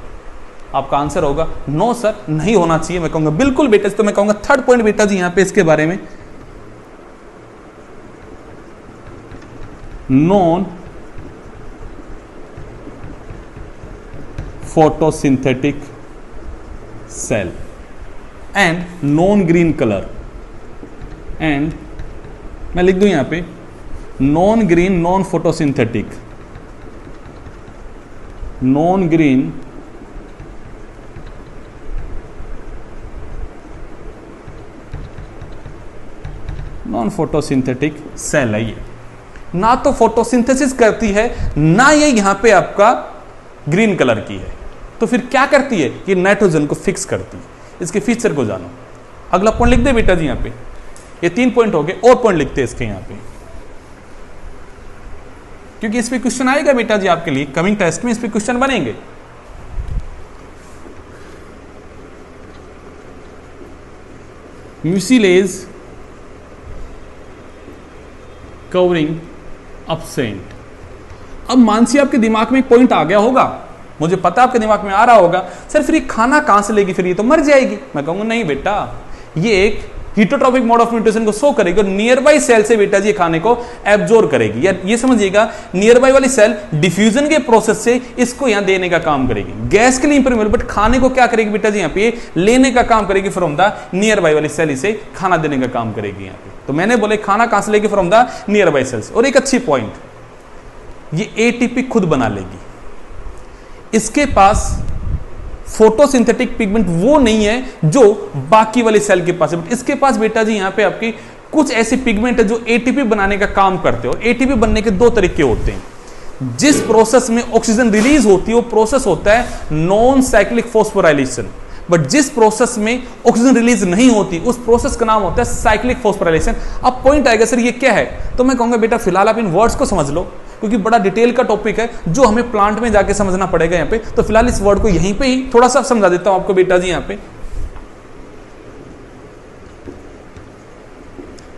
आपका आंसर होगा नो सर, नहीं होना चाहिए। मैं कहूंगा बिल्कुल बेटा जी। तो मैं कहूंगा थर्ड पॉइंट बेटा जी यहां पे इसके बारे में, non photosynthetic cell and non green colour, and मैं लिख दूं यहां पे non green non photosynthetic, non green non photosynthetic cell है। ये ना तो फोटोसिंथेसिस करती है, ना ये यहां पे आपका ग्रीन कलर की है। तो फिर क्या करती है? ये नाइट्रोजन को फिक्स करती है। इसके फीचर को जानो। अगला पॉइंट लिख दे बेटा जी यहां पे। ये 3 पॉइंट हो गए, और पॉइंट लिखते हैं इसके यहां पे, क्योंकि इस पे क्वेश्चन आएगा बेटा जी आपके लिए कमिंग टेस्ट में, इस पे क्वेश्चन बनेंगे। Mucilage covering absent. अब मानसी आपके दिमाग में एक पॉइंट आ गया होगा, मुझे पता आपके दिमाग में आ रहा होगा, सर फिर ये खाना कहां से लेगी, फिर ये तो मर जाएगी। मैं कहूंगा नहीं बेटा, ये एक हीटोट्रॉपिक मोड ऑफ न्यूट्रिशन को शो करेगी और नियर बाई सेल से बेटा जी खाने को एब्जॉर्ब करेगी। या ये समझिएगा नियर बाई वाली सेल डिफ्यूजन के प्रोसेस से इसको यहां देने का काम करेगी। गैस के लिए इंपरमेबल, बट खाने को क्या करेगी बेटा जी यहां पे लेने का काम करेगी फ्रॉम द नियर बाई वाली सेल, इसे खाना देने का काम करेगी यहां पे। तो मैंने बोले खाना कहां से लेगी? From the nearby cells. और एक अच्छी पॉइंट, ये एटीपी खुद बना लेगी। इसके पास फोटोसिंथेटिक पिगमेंट वो नहीं है जो बाकी वाली सेल के पास है, बट इसके पास बेटा जी यहां पे आपकी कुछ ऐसे पिगमेंट है जो एटीपी बनाने का काम करते हो। एटीपी बनने के 2 तरीके होते हैं। जिस प्रोसेस में ऑक्सीजन रिलीज होती है वो प्रोसेस होता है नॉन साइक्लिक फॉस्फोराइलेशन, बट जिस प्रोसेस में ऑक्सीजन रिलीज नहीं होती उस प्रोसेस का नाम होता है साइक्लिक फॉस्फोराइलेशन। अब पॉइंट आएगा सर ये क्या है, तो मैं कहूंगा बेटा फिलहाल आप इन वर्ड्स को समझ लो, क्योंकि बड़ा डिटेल का टॉपिक है जो हमें प्लांट में जाके समझना पड़ेगा यहाँ पे। तो फिलहाल इस वर्ड को यहीं पे ही थोड़ा सा समझा देता हूं आपको बेटा जी यहाँ पे।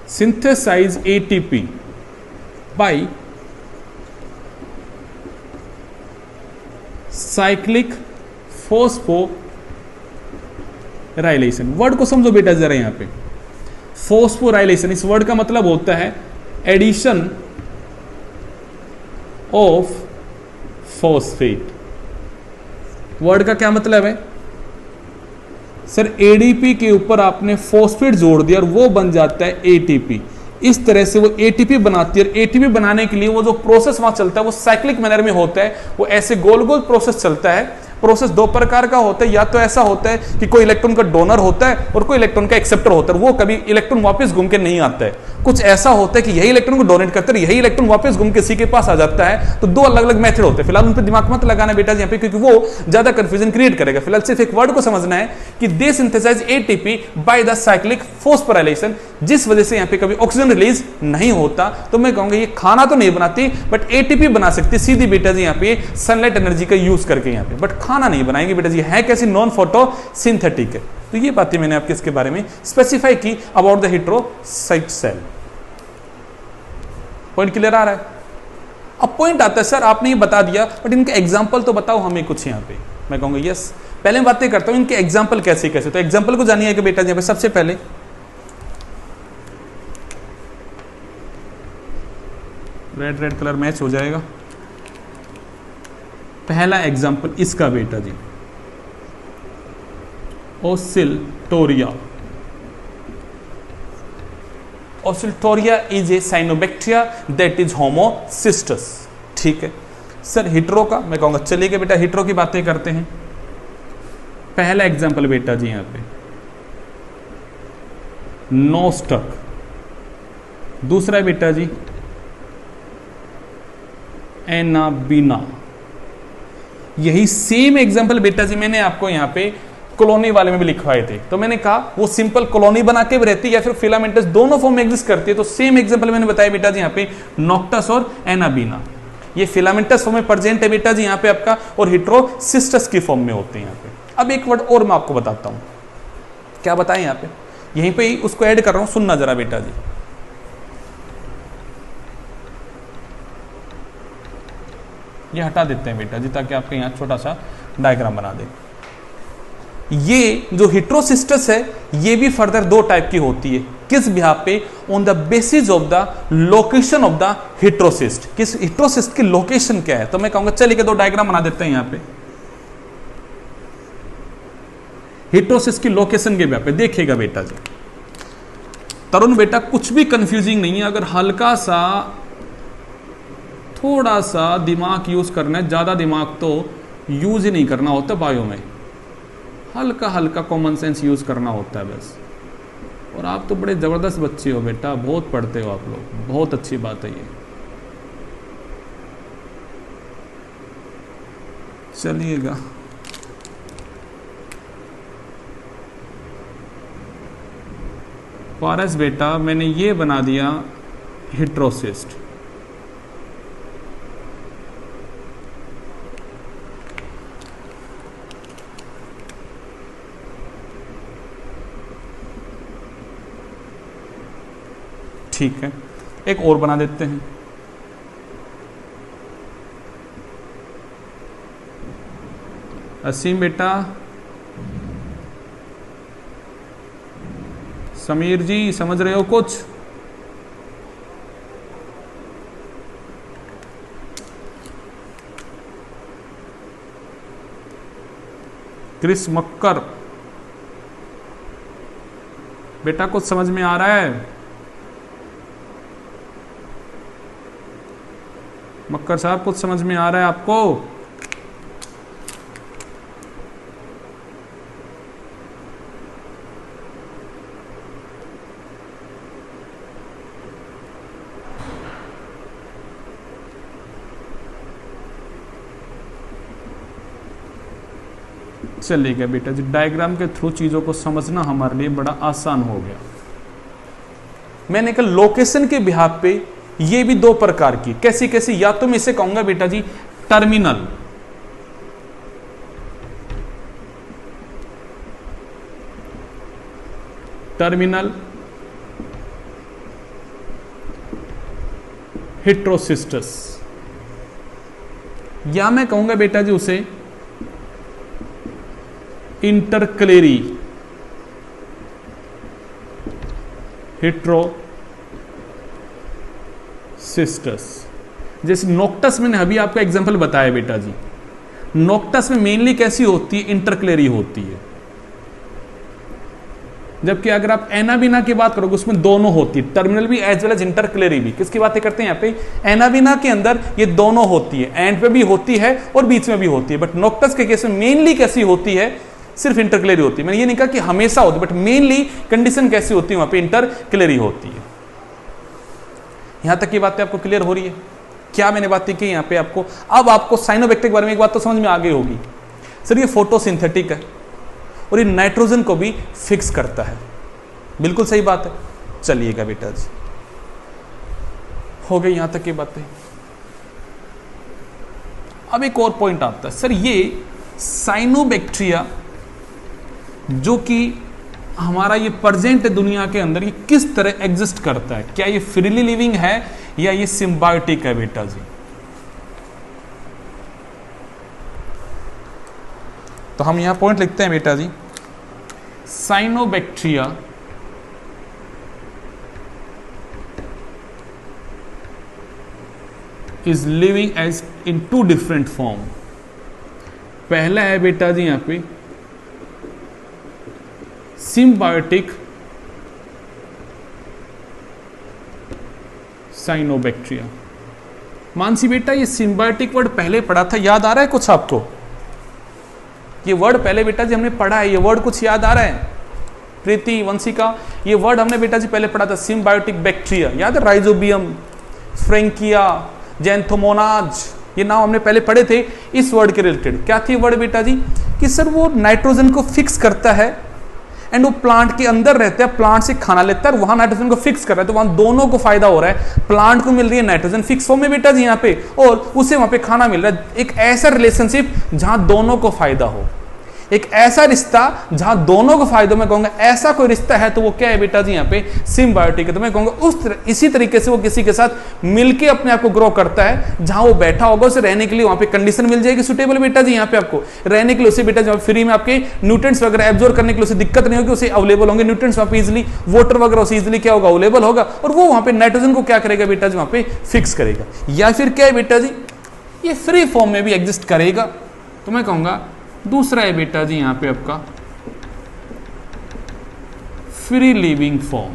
Synthesise ATP by cyclic phosphorylation. Word को समझो बेटा जरा यहां पे। फॉस्फोराइलेशन, इस वर्ड का मतलब होता है एडिशन ऑफ फॉस्फेट। वर्ड का क्या मतलब है? सर एडीपी के ऊपर आपने फॉस्फेट जोड़ दिया और वो बन जाता है एटीपी। इस तरह से वो एटीपी बनाती है। और एटीपी बनाने के लिए वो जो प्रोसेस वहां चलता है वो साइक्लिक मैनर में होता है। वो ऐसे गोल गोल प्रोसेस चलता है। प्रोसेस 2 प्रकार का होता है, या तो ऐसा होता है कि कोई इलेक्ट्रॉन का डोनर होता है और कोई इलेक्ट्रॉन का एक्सेप्टर होता है, वो कभी इलेक्ट्रॉन वापस घूम के नहीं आता है। कुछ ऐसा होता है कि यही इलेक्ट्रॉन को डोनेट करता है, यही इलेक्ट्रॉन वापस घूम के किसी के पास आ जाता है। तो 2 अलग अलग मेथड होते हैं। फिलहाल उन पर दिमाग मत लगाना बेटा यहाँ पे, क्योंकि वो ज्यादा कंफ्यूजन क्रिएट करेगा। फिलहाल सिर्फ एक वर्ड को समझना है कि they synthesize ATP by the cyclic phosphorylation, जिस वजह से यहाँ पे कभी ऑक्सीजन रिलीज नहीं होता। तो मैं कहूंगा ये खाना तो नहीं बनाती, बट एटीपी बना सकती सीधी बेटा जी यहाँ पे सनलाइट एनर्जी का यूज करके यहाँ पे, बट खाना नहीं बनाएंगे बेटा जी। है कैसी? नॉन फोटोसिंथेटिक है। तो ये बातें मैंने आपके इसके बारे में स्पेसिफाई की about the heterocyst cell. Point clear आ रहा है? अब पॉइंट आता है सर आपने ये बता दिया, बट इनके एग्जांपल तो बताओ हमें कुछ यहाँ पे। मैं कहूंगा यस, पहले मैं बातें करता हूं इनके एग्जांपल कैसे कैसे। तो एग्जांपल को जानिए कि बेटा यहाँ पे सबसे पहले रेड रेड कलर मैच हो जाएगा। पहला एग्जांपल इसका बेटा जी, Oscillatoria. Oscillatoria is a cyanobacteria that is homocystous. ठीक है सर, हिट्रो का मैं कहूंगा चलिए बेटा हिट्रो की बातें करते हैं। पहला एग्जांपल बेटा जी यहां पे नोस्टक। दूसरा बेटा जी एनाबीना। यही सेम एग्जांपल बेटा जी मैंने आपको यहां पे कॉलोनी वाले में भी लिखवाए थे। तो मैंने कहा वो सिंपल कॉलोनी बना के भी रहती है या फिर फिलामेंटस, दोनों फॉर्म में एग्जिस्ट करती है। तो सेम एग्जांपल मैंने बताया बेटा जी यहाँ पे नोक्टस और एनाबीना। ये फिलामेंटस फॉर्म में प्रेजेंट है बेटा जी यहाँ पे आपका, और हिट्रोसिस्टस की फॉर्म में होते हैं यहाँ पे। अब एक वर्ड और मैं आपको बताता हूं, क्या बताएं यहाँ पे, यहीं पे ही उसको ऐड कर रहा हूं, सुनना जरा बेटा जी। ये हटा देते हैं बेटा जी ताकि आपके यहाँ छोटा सा डायग्राम बना दे। ये जो हेटेरोसिस्टस है ये भी फर्दर दो टाइप की होती है। किस बिहाफ पे? On the basis of the location of the heterocyst. किस हेटेरोसिस्ट की लोकेशन क्या है? तो मैं कहूंगा चलिए दो डायग्राम बना देते हैं यहाँ पे हेटेरोसिस्ट की लोकेशन के बिहाफ पे। देखिएगा बेटा जी, तरुण बेटा कुछ भी कंफ्यूजिंग नहीं है, अगर हल्का सा थोड़ा सा दिमाग यूज करना है, ज्यादा दिमाग तो यूज ही नहीं करना होता बायो में, हल्का हल्का कॉमन सेंस यूज करना होता है बस। और आप तो बड़े जबरदस्त बच्चे हो बेटा, बहुत पढ़ते हो आप लोग, बहुत अच्छी बात है ये। चलिएगा पारस बेटा, मैंने ये बना दिया हेटेरोसिस्ट। ठीक है, एक और बना देते हैं। असीम बेटा, समीर जी समझ रहे हो कुछ? क्रिस मक्कर बेटा कुछ समझ में आ रहा है? मक्कर साहब कुछ समझ में आ रहा है आपको? चलिएगा बेटा जी, डायग्राम के थ्रू चीजों को समझना हमारे लिए बड़ा आसान हो गया। मैंने कहा लोकेशन के बिहाफ पे ये भी दो प्रकार की, कैसी कैसी? या तो मैं इसे कहूंगा बेटा जी टर्मिनल, टर्मिनल हेटेरोसिस्टस, या मैं कहूंगा बेटा जी उसे इंटरक्लेरी हेटेरोसिस्टस। जैसे नोक्टस मैंने अभी आपको एग्जांपल बताया बेटा जी, नोक्टस में मेनली कैसी होती है? इंटरक्लेरी होती है। जबकि अगर आप एनाबिना की बात करोगे उसमें दोनों होती है, टर्मिनल भी एज वेल एज इंटरक्लेरी भी। किसकी बातें करते हैं यहाँ पे? एनाबिना के अंदर ये दोनों होती है, एंड पे भी होती है और बीच में भी होती है। बट नोक्टस के केस में मेनली कैसी होती है? सिर्फ इंटरक्लेरी होती है। मैंने ये नहीं कहा कि हमेशा होती, बट मेनली कंडीशन कैसी होती है? वहां पे इंटरक्लेरी होती है। यहां तक की बातें आपको क्लियर हो रही है? क्या मैंने बातें की यहाँ पे आपको? अब आपको साइनोबैक्टीरिया के बारे में एक बात तो समझ में आ गई होगी, सर ये फोटोसिंथेटिक है और ये नाइट्रोजन को भी फिक्स करता है। बिल्कुल सही बात है। चलिएगा बेटा जी, हो गई यहां तक की बातें। अब एक और पॉइंट आता है, सर ये साइनोबैक्टीरिया जो कि हमारा ये प्रेजेंट दुनिया के अंदर, ये किस तरह एग्जिस्ट करता है? क्या ये फ्रीली लिविंग है या ये सिम्बायोटिक है बेटा जी? तो हम यहां पॉइंट लिखते हैं बेटा जी, cyanobacteria is living as in two different form. पहला है बेटा जी यहां पे सिम्बायोटिक साइनोबैक्टीरिया। मानसी बेटा ये सिम्बायोटिक वर्ड पहले पढ़ा था, याद आ रहा है कुछ आपको? ये वर्ड पहले बेटा जी हमने पढ़ा है, ये वर्ड कुछ याद आ रहा है? प्रीति, वंशिका, ये वर्ड हमने बेटा जी पहले पढ़ा था, सिम्बायोटिक बैक्टीरिया। याद है? राइजोबियम, फ्रेंकिया, जेंथोमोनाज, ये नाम हमने पहले पढ़े थे। इस वर्ड के रिलेटेड क्या थी वर्ड बेटा जी? कि सर वो नाइट्रोजन को फिक्स करता है एंड वो प्लांट के अंदर रहता है, प्लांट से खाना लेता है और वहां नाइट्रोजन को फिक्स कर रहा है। तो वहां दोनों को फायदा हो रहा है, प्लांट को मिल रही है नाइट्रोजन फिक्स फॉर्म में बेटा जी यहाँ पे, और उसे वहां पे खाना मिल रहा है। एक ऐसा रिलेशनशिप जहां दोनों को फायदा हो। एक ऐसा रिश्ता जहां दोनों को फायदों में कहूंगा, ऐसा कोई रिश्ता है तो वो क्या है बेटा जी यहाँ पे सिम्बायोटिक है। तो मैं कहूंगा इसी तरीके से वो किसी के साथ मिलके अपने आप को ग्रो करता है, जहां वो बैठा होगा उसे रहने के लिए वहां पे कंडीशन मिल जाएगी सुटेबल बेटा जी यहाँ पे आपको रहने के लिए, उसे बेटा फ्री में आपके न्यूट्रिएंट्स वगैरह एब्जॉर्ब करने के लिए उसे दिक्कत नहीं होगी, उसे अवेलेबल होंगे न्यूट्रिएंट्स वहां पे इजीली, वाटर वगैरह उसे इजीली क्या होगा अवेलेबल होगा, और वो वहां पे नाइट्रोजन को क्या करेगा बेटा जी वहां पे फिक्स करेगा। या फिर क्या है बेटा जी ये फ्री फॉर्म में भी एग्जिस्ट करेगा। तो मैं कहूंगा दूसरा है बेटा जी यहां पे आपका फ्री लिविंग फॉर्म,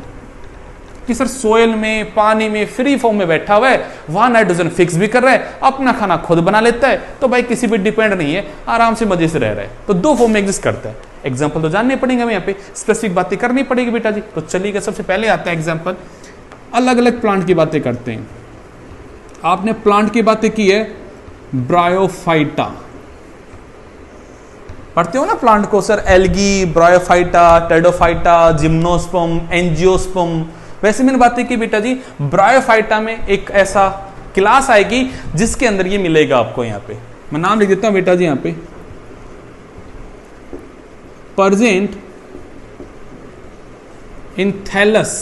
कि सर सोयल में पानी में फ्री फॉर्म में बैठा हुआ है, वहां नाइट्रोजन फिक्स भी कर रहा है, अपना खाना खुद बना लेता है, तो भाई किसी पे डिपेंड नहीं है, आराम से मजे से रह रहा है। तो दो फॉर्म में एग्जिस्ट करता है। एग्जाम्पल तो जानने पड़ेंगे हमें, यहाँ पे स्पेसिफिक बातें करनी पड़ेगी बेटा जी। तो चलिएगा सबसे पहले आता है एग्जाम्पल, अलग अलग प्लांट की बातें करते हैं। आपने प्लांट की बातें की है ब्रायोफाइटा, पढ़ते हो ना प्लांट को sir, algae, bryophyta, Pteridophyta, gymnosperm, angiosperm, वैसे मैंने बातें की बेटा जी। ब्रायोफाइटा में एक ऐसा क्लास आएगी जिसके अंदर ये मिलेगा आपको, यहां पे मैं नाम लिख देता हूं बेटा जी यहां पे, present in thallus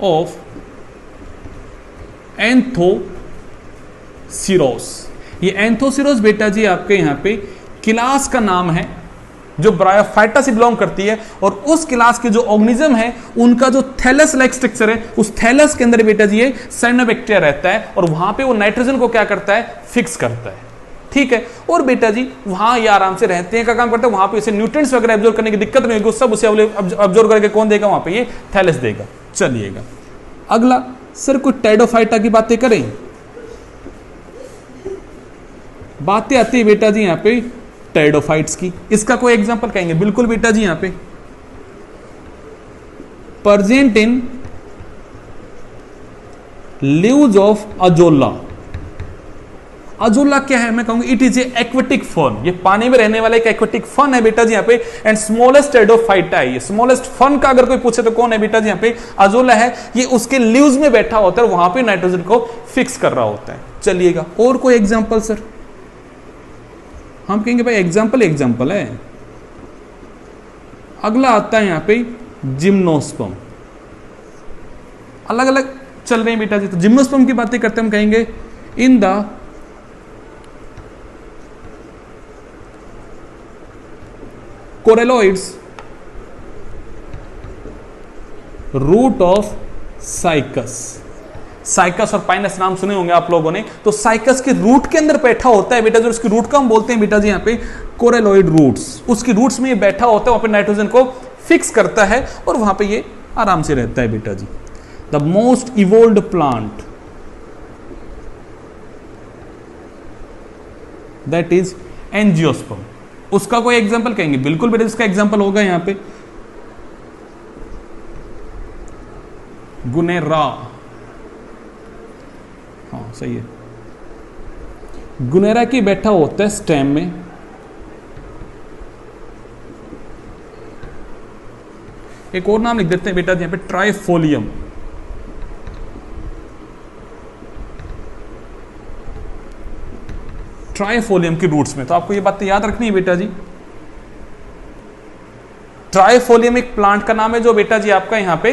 of anthoceros. ये एंथोसिरोस बेटा जी आपके यहां पे क्लास का नाम है जो ब्रायोफाइटा से बिलोंग करती है, और उस क्लास के जो ऑर्गेनिज्म है उनका जो थैलस लाइक स्ट्रक्चर है, उस थैलस के अंदर बेटा जी ये साइनोबैक्टीरिया रहता है, और वहां पे वो नाइट्रोजन को क्या करता है फिक्स करता है, ठीक है। और बेटा जी वहां ये आराम से रहते हैं, क्या काम करता है, वहां पे इसे न्यूट्रिएंट्स वगैरह एब्जॉर्ब करने की दिक्कत नहीं होगी, सब उसे एब्जॉर्ब करके कौन देगा वहां पे ये थैलस देगा। चलिएगा अगला सर कुछ टेडोफाइटा की बातें करें, बातें आती है बेटा जी यहां पे टेडोफाइट्स की। इसका कोई एग्जांपल कहेंगे, बिल्कुल बेटा जी यहां पे present in leaves of azolla. Azolla क्या है, मैं कहूंगा it is a aquatic fern, ये पानी में रहने वाला एक एक्वेटिक फर्न है बेटा जी यहाँ पे, एंड स्मॉलेस्ट टेडोफाइटा है ये। स्मॉलेस्ट फर्न का अगर कोई पूछे तो कौन है बेटा जी यहाँ पे अजोला है, ये उसके लीव्स में बैठा होता है, वहां पे नाइट्रोजन को फिक्स कर रहा होता है। चलिएगा और कोई एग्जाम्पल सर, हम कहेंगे भाई एग्जाम्पल है। अगला आता है यहां पे जिम्नोस्पर्म, अलग अलग चल रहे हैं बेटा जी। तो जिम्नोस्पर्म की बातें करते हम कहेंगे in the coralloids root of Cycas. Cycas और पाइनस नाम सुने होंगे आप लोगों ने। तो साइकस के रूट के अंदर बैठा होता है बेटा, जो उसकी रूट का हम बोलते हैं बेटा जी यहाँ पे कोरेलॉइड रूट्स, उसकी रूट्स में ये बैठा होता है, वहां पे नाइट्रोजन को फिक्स करता है और वहां पे ये आराम से रहता है बेटा जी। The most evolved plant that is angiosperm. उसका कोई एग्जाम्पल कहेंगे, बिल्कुल बेटा इसका एग्जाम्पल होगा यहां पे गुनेरा, हाँ सही है, गुनेरा की बैठा होता है स्टेम में, एक और नाम लिख देते हैं बेटा यहां पे ट्राइफोलियम। ट्राइफोलियम की रूट्स में, तो आपको ये बातें याद रखनी है बेटा जी। ट्राइफोलियम एक प्लांट का नाम है जो बेटा जी आपका यहां पे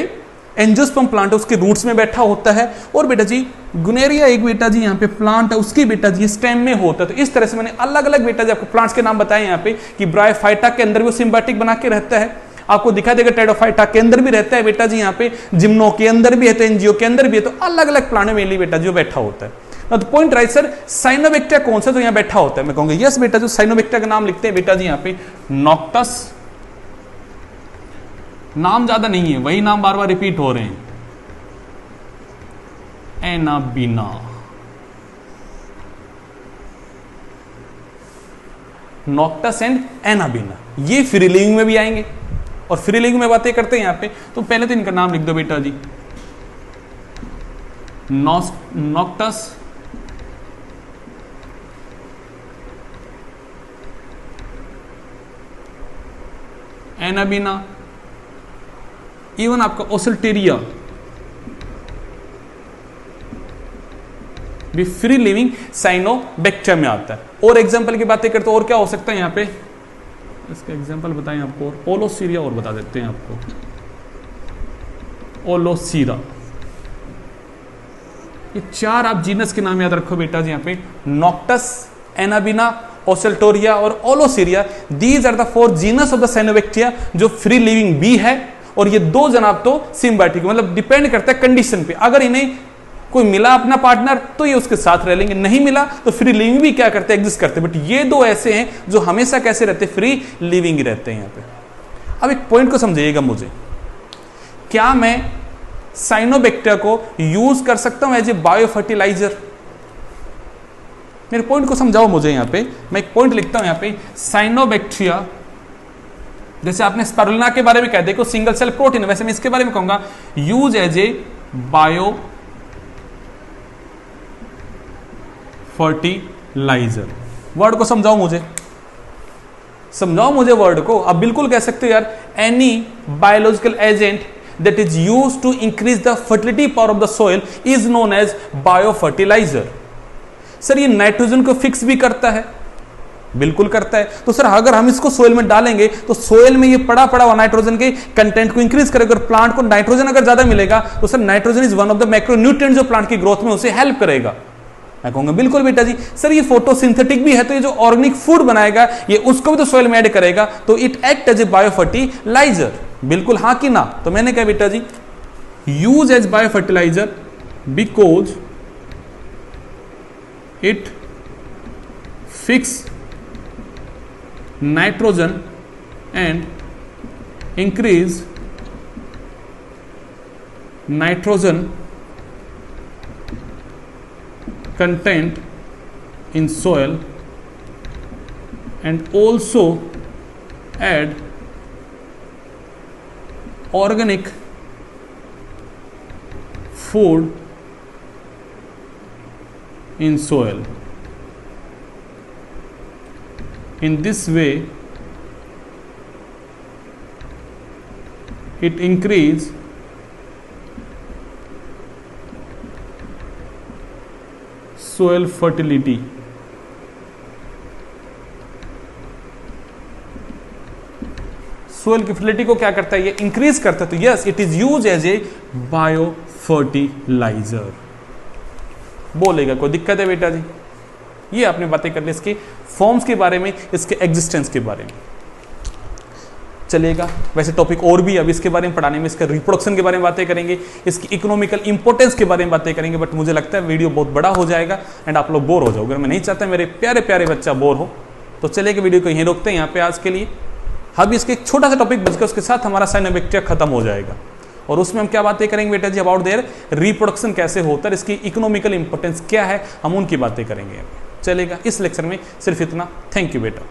एंजियोस्पर्म प्लांट है, उसके रूट्स में बैठा होता है। और बेटा जी गुनेरिया एक बेटा जी यहाँ पे प्लांट है, उसकी बेटा जी स्टेम में होता है। तो इस तरह से मैंने अलग अलग बेटा जी आपको प्लांट्स के नाम बताए यहाँ पे कि ब्रायोफाइटा के अंदर भी वो सिम्बायोटिक बना के रहता है, आपको दिखाई देगा टेडोफाइटा के अंदर भी रहता है बेटा जी यहाँ पे, जिम्नो के अंदर भी है, तो एनजीओ के अंदर भी है। तो अलग अलग प्लांट में मेनली बेटा जो बैठा होता है। तो पॉइंट राइट सर, साइनोबैक्टीरिया कौन सा जो यहाँ बैठा होता है, मैं कहूंगा यस बेटा जो साइनोबैक्टीरिया का नाम लिखते हैं बेटा जी यहाँ पे नॉक्टस, नाम ज्यादा नहीं है, वही नाम बार बार रिपीट हो रहे हैं, एनाबीना, नॉक्टस एंड एनाबीना, ये फ्री लिविंग में भी आएंगे और फ्री लिविंग में बातें करते हैं यहां पे। तो पहले तो इनका नाम लिख दो बेटा जी, नॉक्टस, एनाबीना, इवन आपका ओसेल्टेरिया भी फ्री लिविंग साइनोबैक्टीरिया में आता है। और एग्जांपल की बातें करते हैं, और क्या हो सकता है यहाँ पे इसका एग्जांपल बताएं आपको, और ओलोसीरिया और बता देते हैं आपको, ओलोसीरा। ये 4 आप जीनस के नाम याद रखो बेटा जी यहाँ पे, नॉक्टस, एनाबिना, ओसेल्टोरिया और Aulosira. These are the 4 genus of the cyanobacteria जो फ्री लिविंग बी है, और ये 2 जनाब तो सिम्बायोटिक, मतलब डिपेंड करता है कंडीशन पे। अगर इन्हें कोई मिला अपना पार्टनर तो ये उसके साथ रह लेंगे, नहीं मिला तो फ्री लिविंग भी क्या करते हैं, एग्जिस्ट करते हैं। बट ये 2 ऐसे हैं जो हमेशा कैसे रहते हैं, फ्री लिविंग रहते हैं यहाँ पे। अब एक पॉइंट को समझिएगा मुझे, क्या मैं साइनोबैक्टीरिया को यूज कर सकता हूं एज ए बायो फर्टिलाइजर? मेरे पॉइंट को समझाओ मुझे यहाँ पे। मैं एक पॉइंट लिखता हूं यहाँ पे, साइनोबैक्टीरिया, जैसे आपने स्पारुलिना के बारे में कह देखो सिंगल सेल प्रोटीन, वैसे मैं इसके बारे में कहूंगा use as a bio fertiliser. Word को समझाओ मुझे, समझाओ मुझे वर्ड को। आप बिल्कुल कह सकते हो यार, any biological agent that is used to increase the fertility power of the soil is known as biofertilizer। Sir ये नाइट्रोजन को फिक्स भी करता है, बिल्कुल करता है। तो सर अगर हम इसको सोयल में डालेंगे तो सोयल में ये पड़ा हुआ नाइट्रोजन के कंटेंट को इंक्रीज करेगा, और प्लांट को नाइट्रोजन अगर ज्यादा मिलेगा तो sir nitrogen is one of the macronutrient जो प्लांट की ग्रोथ में उसे हेल्प करेगा। मैं कहूंगा बिल्कुल बेटा जी। सर ये फोटोसिंथेटिक भी है, तो ये जो ऑर्गेनिक फूड बनाएगा ये उसको भी तो सोयल में ऐड करेगा, तो it act as a biofertiliser. बिल्कुल हाँ कि ना? तो मैंने कहा बेटा जी use as biofertiliser because it fix nitrogen and increase nitrogen content in soil and also add organic food in soil. In this way it increase soil fertility. Soil की फर्टिलिटी को क्या करता है, ये इंक्रीज करता है। तो yes it is use as a bio fertiliser. बोलेगा कोई दिक्कत है बेटा जी? ये आपने बातें कर ली इसके फॉर्म्स के बारे में, इसके एग्जिस्टेंस के बारे में। चलेगा वैसे टॉपिक और भी अब इसके बारे में पढ़ाने में, इसका रिप्रोडक्शन के बारे में बातें करेंगे, इसकी इकोनॉमिकल इंपॉर्टेंस के बारे में बातें करेंगे। बट मुझे लगता है वीडियो बहुत बड़ा हो जाएगा एंड आप लोग बोर हो जाओगे। मैं नहीं चाहता मेरे प्यारे प्यारे बच्चा बोर हो। तो चलेगा वीडियो को यहीं रोकते हैं यहाँ पे आज के लिए। अब इसके एक छोटा सा टॉपिक बचकर उसके साथ हमारा साइनोबैक्टीरिया खत्म हो जाएगा, और उसमें हम क्या बातें करेंगे बेटा जी, अबाउट देयर रिप्रोडक्शन कैसे होता है, इसकी इकोनॉमिकल इंपॉर्टेंस क्या है, हम उनकी बातें करेंगे। चलेगा इस लेक्चर में सिर्फ इतना। थैंक यू बेटा।